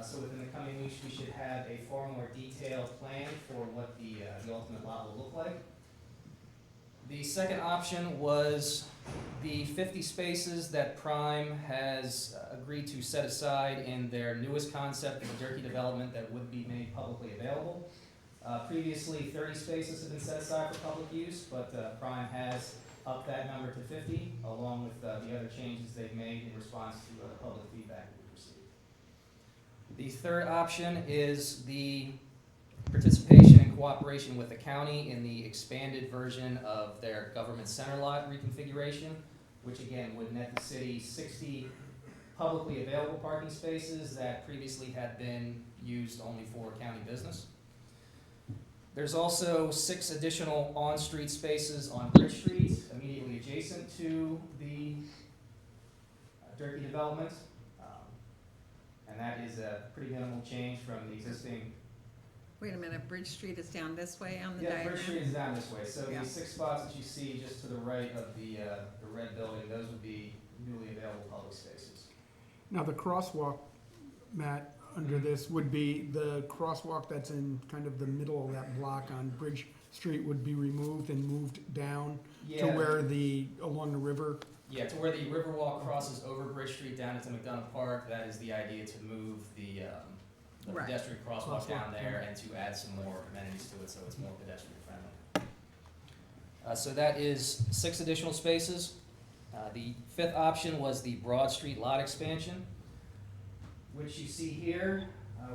So within the coming weeks, we should have a far more detailed plan for what the ultimate lot will look like. The second option was the 50 spaces that Prime has agreed to set aside in their newest concept of the Durkee development that would be made publicly available. Previously, 30 spaces have been set aside for public use, but Prime has upped that number to 50, along with the other changes they've made in response to the public feedback we've received. The third option is the participation and cooperation with the county in the expanded version of their government center lot reconfiguration, which again would net the city 60 publicly available parking spaces that previously had been used only for county business. There's also 6 additional on-street spaces on Bridge Street, immediately adjacent to the Durkee development. And that is a pretty minimal change from the existing. Wait a minute, Bridge Street is down this way on the Yeah, diagram? Bridge Street is down this way. So Yeah. these 6 spots that you see just to the right of the red building, those would be newly available public spaces. Now, the crosswalk, Matt, under this would be the crosswalk that's in kind of the middle of that block on Bridge Street would be removed and moved down to Yeah. where along the river. Yeah, to where the Riverwalk crosses over Bridge Street down into McDonough Park. That is the idea, to move the Right. pedestrian crosswalk down Crosswalk, there and to add some more amenities to it so it's more pedestrian friendly. So that is 6 additional spaces. The 5th option was the Broad Street lot expansion, which you see here,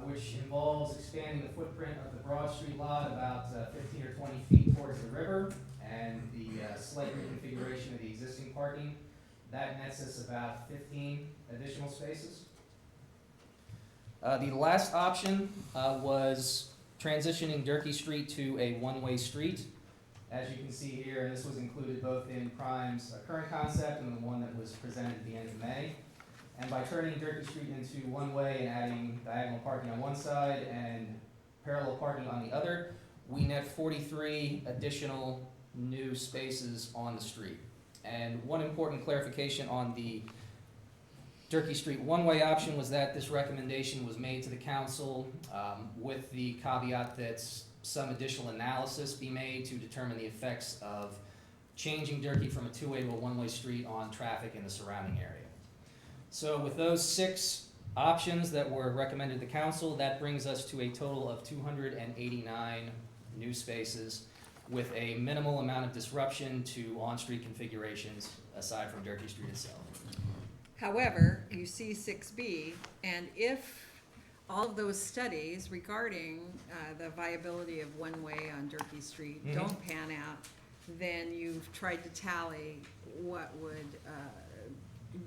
which involves expanding the footprint of the Broad Street lot about 15 or 20 feet towards the river, and the slight reconfiguration of the existing parking. That nets us about 15 additional spaces. The last option was transitioning Durkee Street to a one-way street. As you can see here, this was included both in Prime's current concept and the one that was presented at the end of May. And by turning Durkee Street into one-way and adding diagonal parking on one side and parallel parking on the other, we net 43 additional new spaces on the street. And one important clarification on the Durkee Street one-way option was that this recommendation was made to the council with the caveat that some additional analysis be made to determine the effects of changing Durkee from a two-way to a one-way street on traffic in the surrounding area. So with those 6 options that were recommended to the council, that brings us to a total of 289 new spaces with a minimal amount of disruption to on-street configurations aside from Durkee Street itself. However, you see 6B, and if all of those studies regarding the viability of one-way on Durkee Street Mhm. don't pan out, then you've tried to tally what would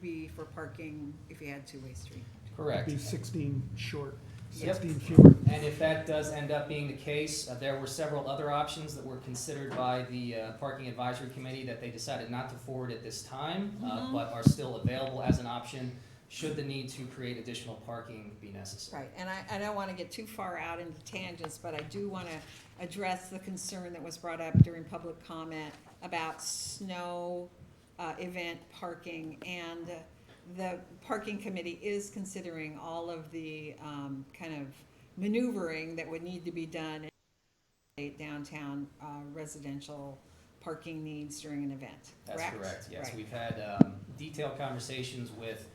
be for parking if you had two-way street. Correct. Be 16 short, Yep. 16 fewer. And if that does end up being the case, there were several other options that were considered by the Parking Advisory Committee that they decided not to forward at this time, but are still available as an option should the need to create additional parking be necessary. Right, and I don't want to get too far out into tangents, but I do want to address the concern that was brought up during public comment about snow event parking, and the parking committee is considering all of the kind of maneuvering that would need to be done in downtown residential parking needs during an event, correct? That's correct, yes. Right. We've had detailed conversations with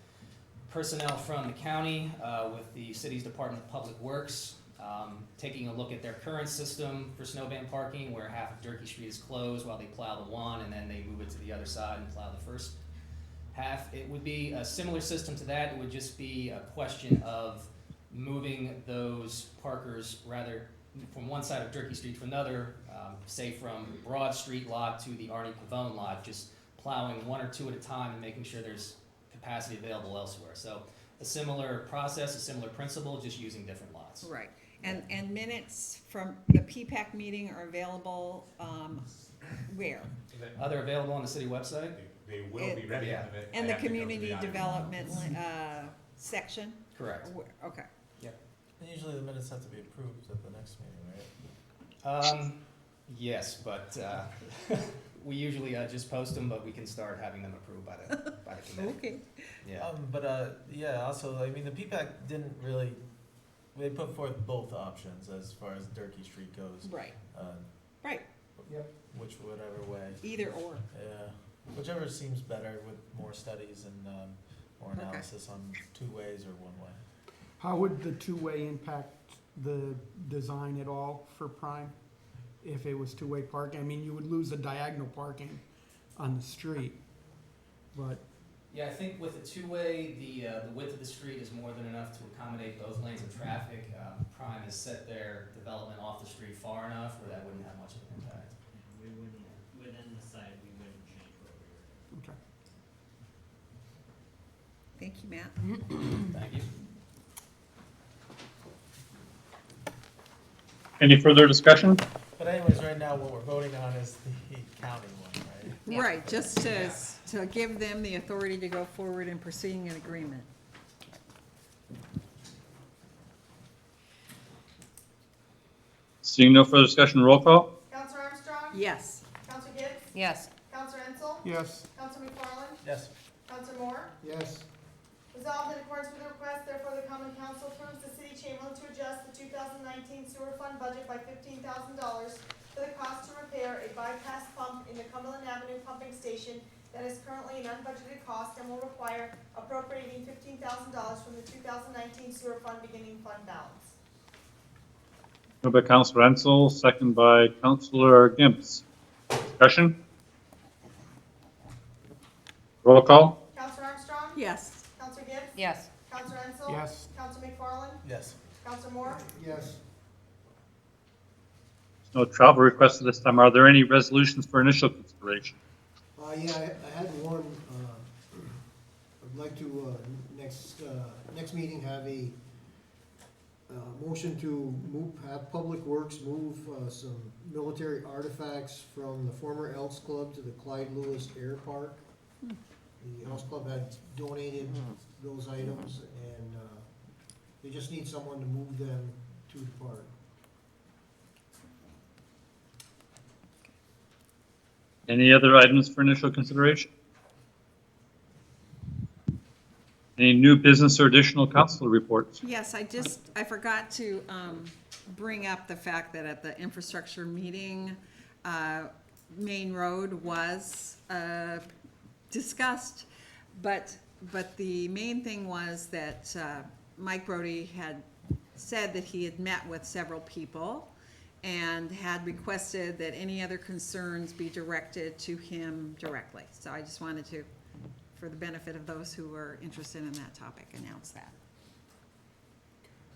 personnel from the county, with the city's Department of Public Works, taking a look at their current system for snowbank parking, where half of Durkee Street is closed while they plow the one, and then they move it to the other side and plow the first half. It would be a similar system to that. It would just be a question of moving those parkers rather from one side of Durkee Street to another, say from Broad Street lot to the Arnie Pavone lot, just plowing one or two at a time and making sure there's capacity available elsewhere. So a similar process, a similar principle, just using different lots. Right, and minutes from the PPAC meeting are available, where? They're available on the city website. They will be ready Yeah. of it. And I the have to go to community item. development section? Correct. Or where- Okay. And usually the minutes have to be approved at the next meeting, right? Yes, but we usually just post them, but we can start having them approved by the committee. Okay. Yeah. Yeah, also, I mean, the PPAC didn't really, they put forth both options as far as Durkee Street goes. Right, Uh, right, which, whatever way. either or. Yeah, whichever seems better with more studies and more Okay. analysis on 2 ways or 1 way. How would the two-way impact the design at all for Prime? If it was two-way parking, I mean, you would lose the diagonal parking on the street, but Yeah, I think with a two-way, the width of the street is more than enough to accommodate both lanes of traffic. Prime has set their development off the street far enough where that wouldn't have much of an impact. We wouldn't, within the site, we wouldn't change what we were doing. okay. Thank you, Matt. Thank you. Any further discussion? But anyways, right now, what we're voting on is the county one, right? Yeah. Right, just to give them the authority to go forward in pursuing an agreement. Seeing no further discussion, roll call? Counselor Armstrong? Yes. Counselor Gibbs? Yes. Counselor Ensel? Yes. Counselor McFarland? Yes. Counselor Moore? Yes. Resolved in accordance with the request, therefore the common council approves the city chamberlain to adjust the 2019 sewer fund budget by $15,000 for the cost to repair a bypass pump in the Cumberland Avenue pumping station that is currently an unbudgeted cost and will require appropriating $15,000 from the 2019 sewer fund beginning fund balance. Moved by Councilor Ansel, second by Councilor Gibbs. Discussion? Roll call? Counselor Armstrong? Yes. Counselor Gibbs? Yes. Counselor Ensel? Yes. Counselor McFarland? Yes. Counselor Moore? Yes. No travel requests at this time. Are there any resolutions for initial consideration? Yeah, I had one, I'd like to, next meeting have a, motion to have Public Works move, some military artifacts from the former Elks Club to the Clyde Lewis Air Park. The Elks Club had donated those items, and, they just need someone to move them to the park. Any other items for initial consideration? Any new business or additional council reports? Yes, I forgot to bring up the fact that at the infrastructure meeting, Main Road was discussed, but the main thing was that Mike Brody had said that he had met with several people and had requested that any other concerns be directed to him directly. So I just wanted to, for the benefit of those who are interested in that topic, announce that.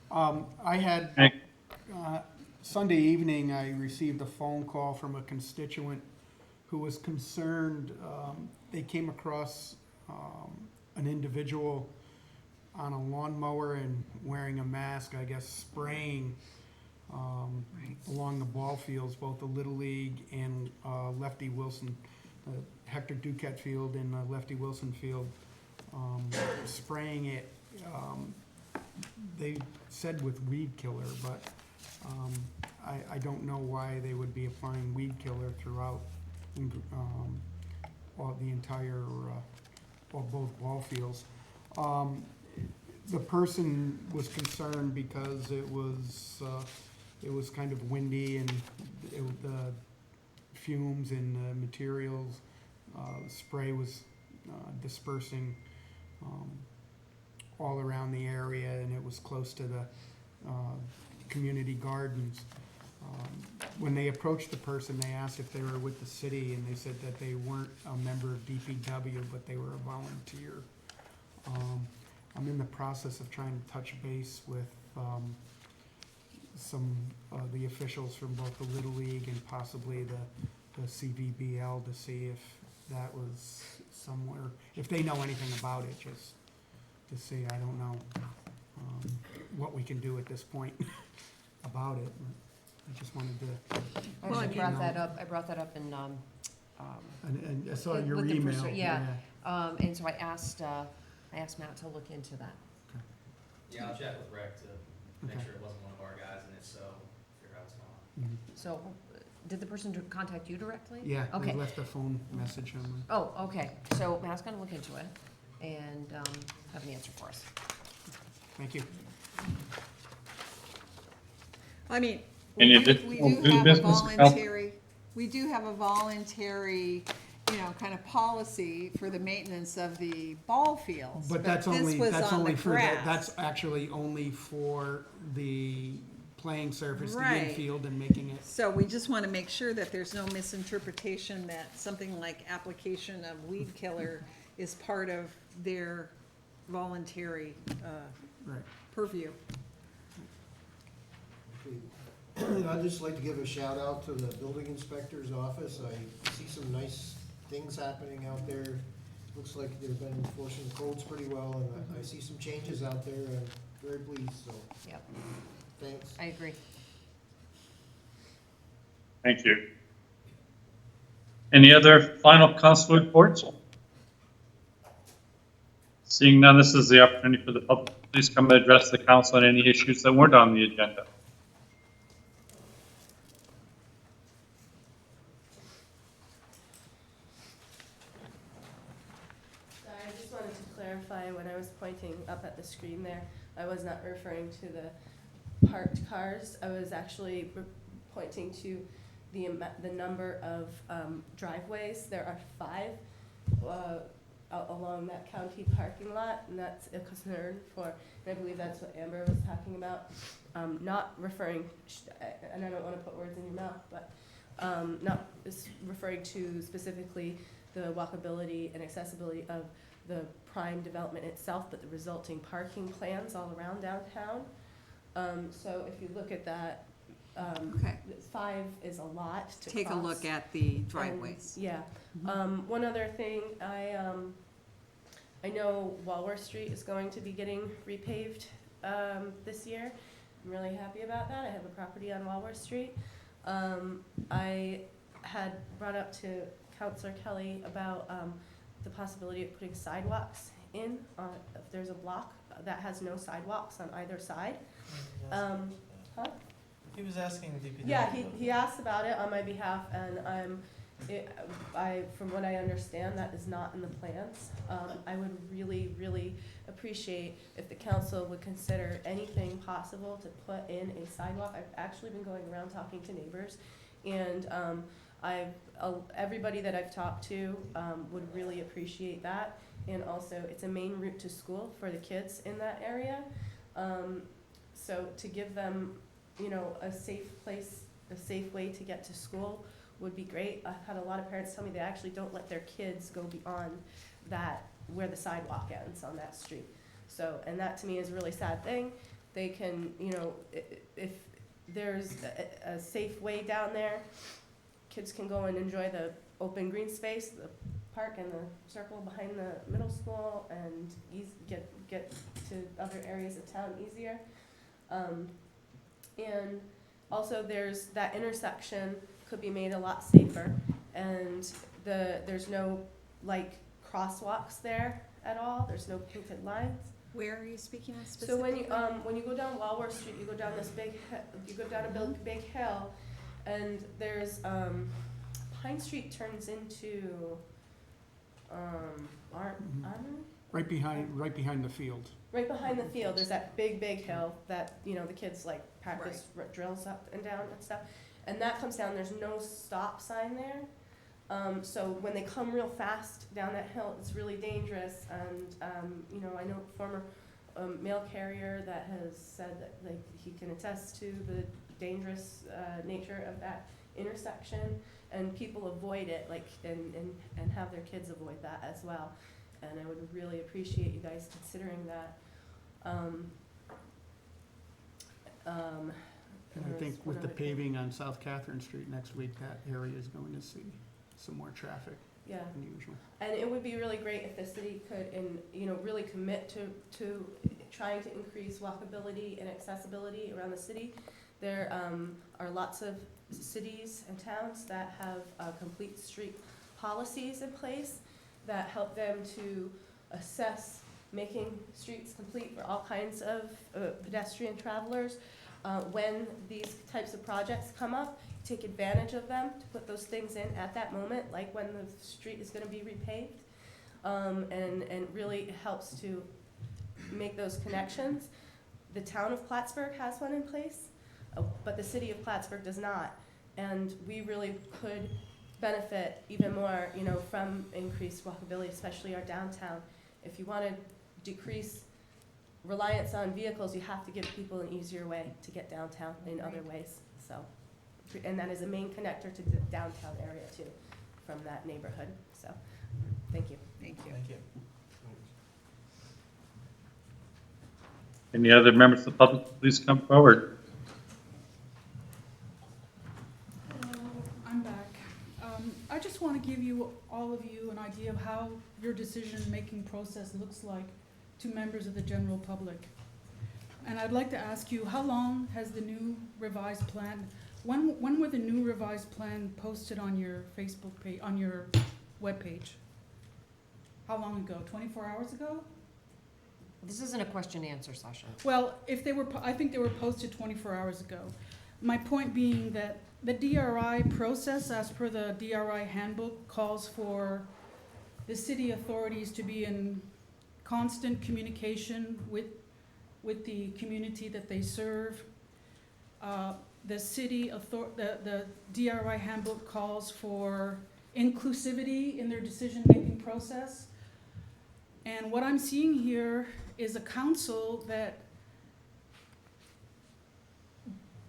I had, Sunday evening, I received a phone call from a constituent who was concerned, they came across, an individual on a lawnmower and wearing a mask, I guess spraying, along the ball fields, both the Little League and, Lefty Wilson, Hector Duquette Field and Lefty Wilson Field, spraying it, they said with weed killer, but I don't know why they would be applying weed killer throughout all the entire, or both ball fields. The person was concerned because it was kind of windy and the fumes and the materials, spray was dispersing all around the area, and it was close to the community gardens. When they approached the person, they asked if they were with the city, and they said that they weren't a member of DPW, but they were a volunteer. I'm in the process of trying to touch base with some of the officials from both the Little League and possibly the CVBL to see if that was somewhere, if they know anything about it, just to see. I don't know what we can do at this point about it. I just wanted to. I brought that up, in, And I saw with your the email. yeah. And so I asked Matt to look into that. Yeah, I'll check with Rick to make Okay. sure it wasn't one of our guys, and if so, figure out what's going on. Mhm. So, did the person contact you directly? Yeah, they Okay. left a phone message on my. Oh, okay, so Matt's gonna look into it and, have an answer for us. Thank you. I mean, Any we additional do new have a business, voluntary, kind of policy for the maintenance of the ball fields. But that's this only, was that's on only the for the, grass. that's actually only for the playing surface, the Right. infield and making it. So we just want to make sure that there's no misinterpretation that something like application of weed killer is part of their voluntary Right. purview. I'd just like to give a shout out to the building inspector's office. I see some nice things happening out there. looks like they've been enforcing the codes pretty well, and I see some changes out there, and very pleased, so, Yep, thanks. I agree. Thank you. Any other final council reports? Seeing none, this is the opportunity for the public. Please come and address the council on any issues that weren't on the agenda. I just wanted to clarify, when I was pointing up at the screen there, I was not referring to the parked cars. I was actually pointing to the number of driveways. There are 5 along that county parking lot, and that's a concern for, and I believe that's what Amber was talking about. Not referring, and I don't want to put words in your mouth, but not referring to specifically the walkability and accessibility of the prime development itself, but the resulting parking plans all around downtown. So if you look at that, Okay. 5 is a lot to Take a cross. look at the driveways. And, yeah. One other thing, I know Walworth Street is going to be getting repaved this year. I'm really happy about that. I have a property on Walworth Street. I had brought up to Councilor Kelly about the possibility of putting sidewalks in. If there's a block that has no sidewalks on either side. Huh? He was asking DPW. Yeah, he asked about it on my behalf, and from what I understand, that is not in the plans. I would really, really appreciate if the council would consider anything possible to put in a sidewalk. I've actually been going around talking to neighbors, and everybody that I've talked to would really appreciate that. And also, it's a main route to school for the kids in that area. So to give them, a safe place, a safe way to get to school would be great. I've had a lot of parents tell me they actually don't let their kids go beyond that, where the sidewalk ends on that street. So, and that to me is a really sad thing. They can, if there's a safe way down there, kids can go and enjoy the open green space, the park and the circle behind the middle school, and get to other areas of town easier. And also there's that intersection could be made a lot safer, and there's no crosswalks there at all. There's no painted lines. Where are you speaking of So specifically? when you go down Walworth Street, you go down this you go down a big hill, and there's Pine Street turns into Armory. Right behind the field. Right behind the field, there's that big hill that, the kids practice drills up and down and stuff. And that comes down, there's no stop sign there. So when they come real fast down that hill, it's really dangerous. And, I know a former mail carrier that has said that he can attest to the dangerous nature of that intersection. And people avoid it, and have their kids avoid that as well. And I would really appreciate you guys considering that. And I think with the paving on South Catherine Street next week, that area is going to see some more traffic Yeah, than usual. and it would be really great if the city could, really commit to trying to increase walkability and accessibility around the city. There are lots of cities and towns that have complete street policies in place that help them to assess making streets complete for all kinds of pedestrian travelers. When these types of projects come up, take advantage of them to put those things in at that moment, like when the street is going to be repaved. And really helps to make those connections. The town of Plattsburgh has one in place, but the city of Plattsburgh does not. And we really could benefit even more, from increased walkability, especially our downtown. If you want to decrease reliance on vehicles, you have to give people an easier way to get downtown in other ways. So, and that is a main connector to the downtown area too, from that neighborhood. So, thank you. Thank you. Thank you. Any other members of the public, please come forward. I'm back. I just want to give you, all of you, an idea of how your decision-making process looks like to members of the general public. And I'd like to ask you, how long has the new revised plan, when were the new revised plan posted on your Facebook page, on your webpage? How long ago? 24 hours ago? This isn't a question and answer session. Well, if they were, I think they were posted 24 hours ago. My point being that the DRI process, as per the DRI handbook, calls for the city authorities to be in constant communication with the community that they serve. The DRI handbook calls for inclusivity in their decision-making process. And what I'm seeing here is a council that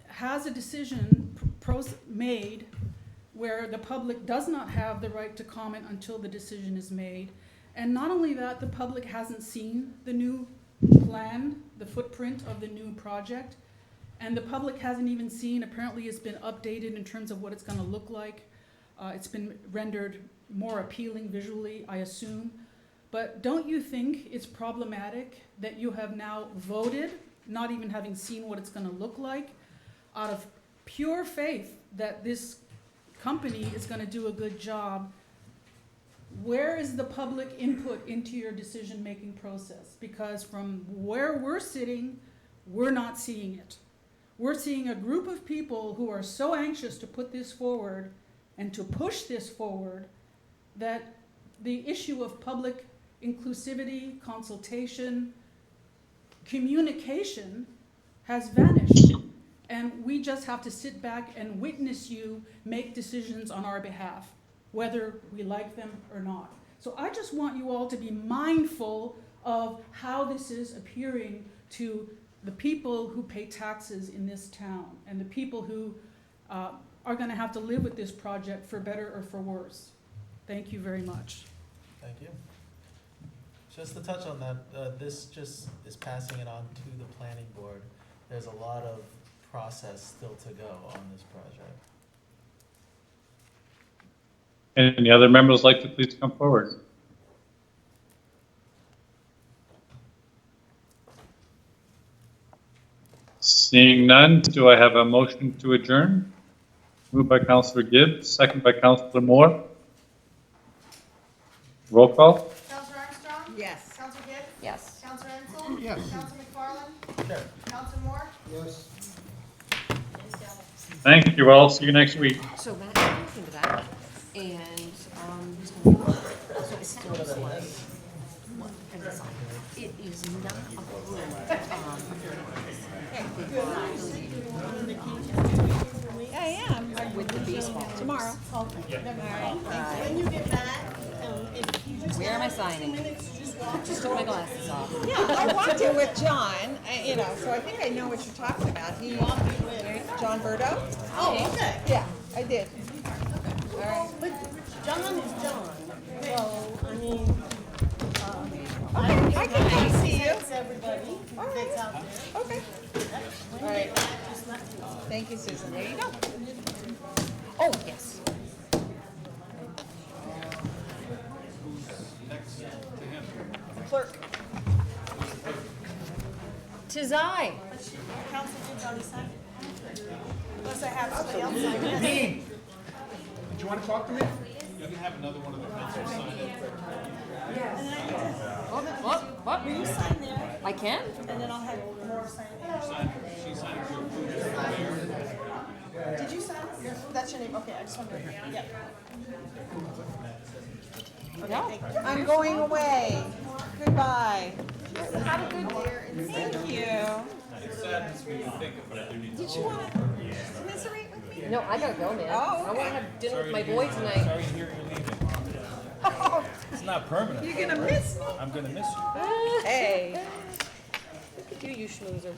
has a decision made where the public does not have the right to comment until the decision is made. And not only that, the public hasn't seen the new plan, the footprint of the new project, and the public hasn't even seen, apparently it's been updated in terms of what it's gonna look like. It's been rendered more appealing visually, I assume. But don't you think it's problematic that you have now voted, not even having seen what it's gonna look like, out of pure faith that this company is gonna do a good job? Where is the public input into your decision-making process? Because from where we're sitting, we're not seeing it. We're seeing a group of people who are so anxious to put this forward and to push this forward that the issue of public inclusivity, consultation, communication has vanished. And we just have to sit back and witness you make decisions on our behalf, whether we like them or not. So I just want you all to be mindful of how this is appearing to the people who pay taxes in this town and the people who are gonna have to live with this project for better or for worse. Thank you very much. Thank you. Just to touch on that, this just is passing it on to the planning board. There's a lot of process still to go on this project. Any other members like to please come forward? Seeing none, do I have a motion to adjourn? Moved by Councillor Gibbs, second by Councillor Moore. Roll call? Counselor Armstrong? Yes. Counselor Gibbs? Yes. Counselor Ensel? Yes. Counselor McFarland? Sure. Counselor Moore? Yes. Thank you all. See you next week. So Matt, you look into that, and, so it sounds like, what, and it's like, it is not Yeah, I am. with the baseball. Tomorrow. When you get back, if you just. Where am I signing? Just took my glasses off. Yeah, I walked in with John, so I think I know what you're talking about. John Berto? Oh, okay. Yeah, I did. All right. But John is John, so, I mean, I can come see you. thanks everybody that's out there. Okay. When you get back, just let me know. Thank you, Susan. There you go. Oh, yes. Clerk. Tis I. Council did already sign it. Unless I have somebody else sign it. Did you want to talk to me? You can have another one of the councilors sign it. What? Will you sign there? I can? And then I'll have more sign it. She signed to approve it. Did you sign it? Yes. That's your name, okay, I just wanted to, yeah. No. I'm going away. Goodbye. Have a good day. Thank you. It's sad when you think of it, I do need to. Did you want to commiserate with me? No, I gotta go, man. Oh, I wanna okay. have dinner with my boy tonight. Sorry to hear you're leaving. It's not permanent. You're gonna miss me? I'm gonna miss you. Hey. Look at you, you schmoozer.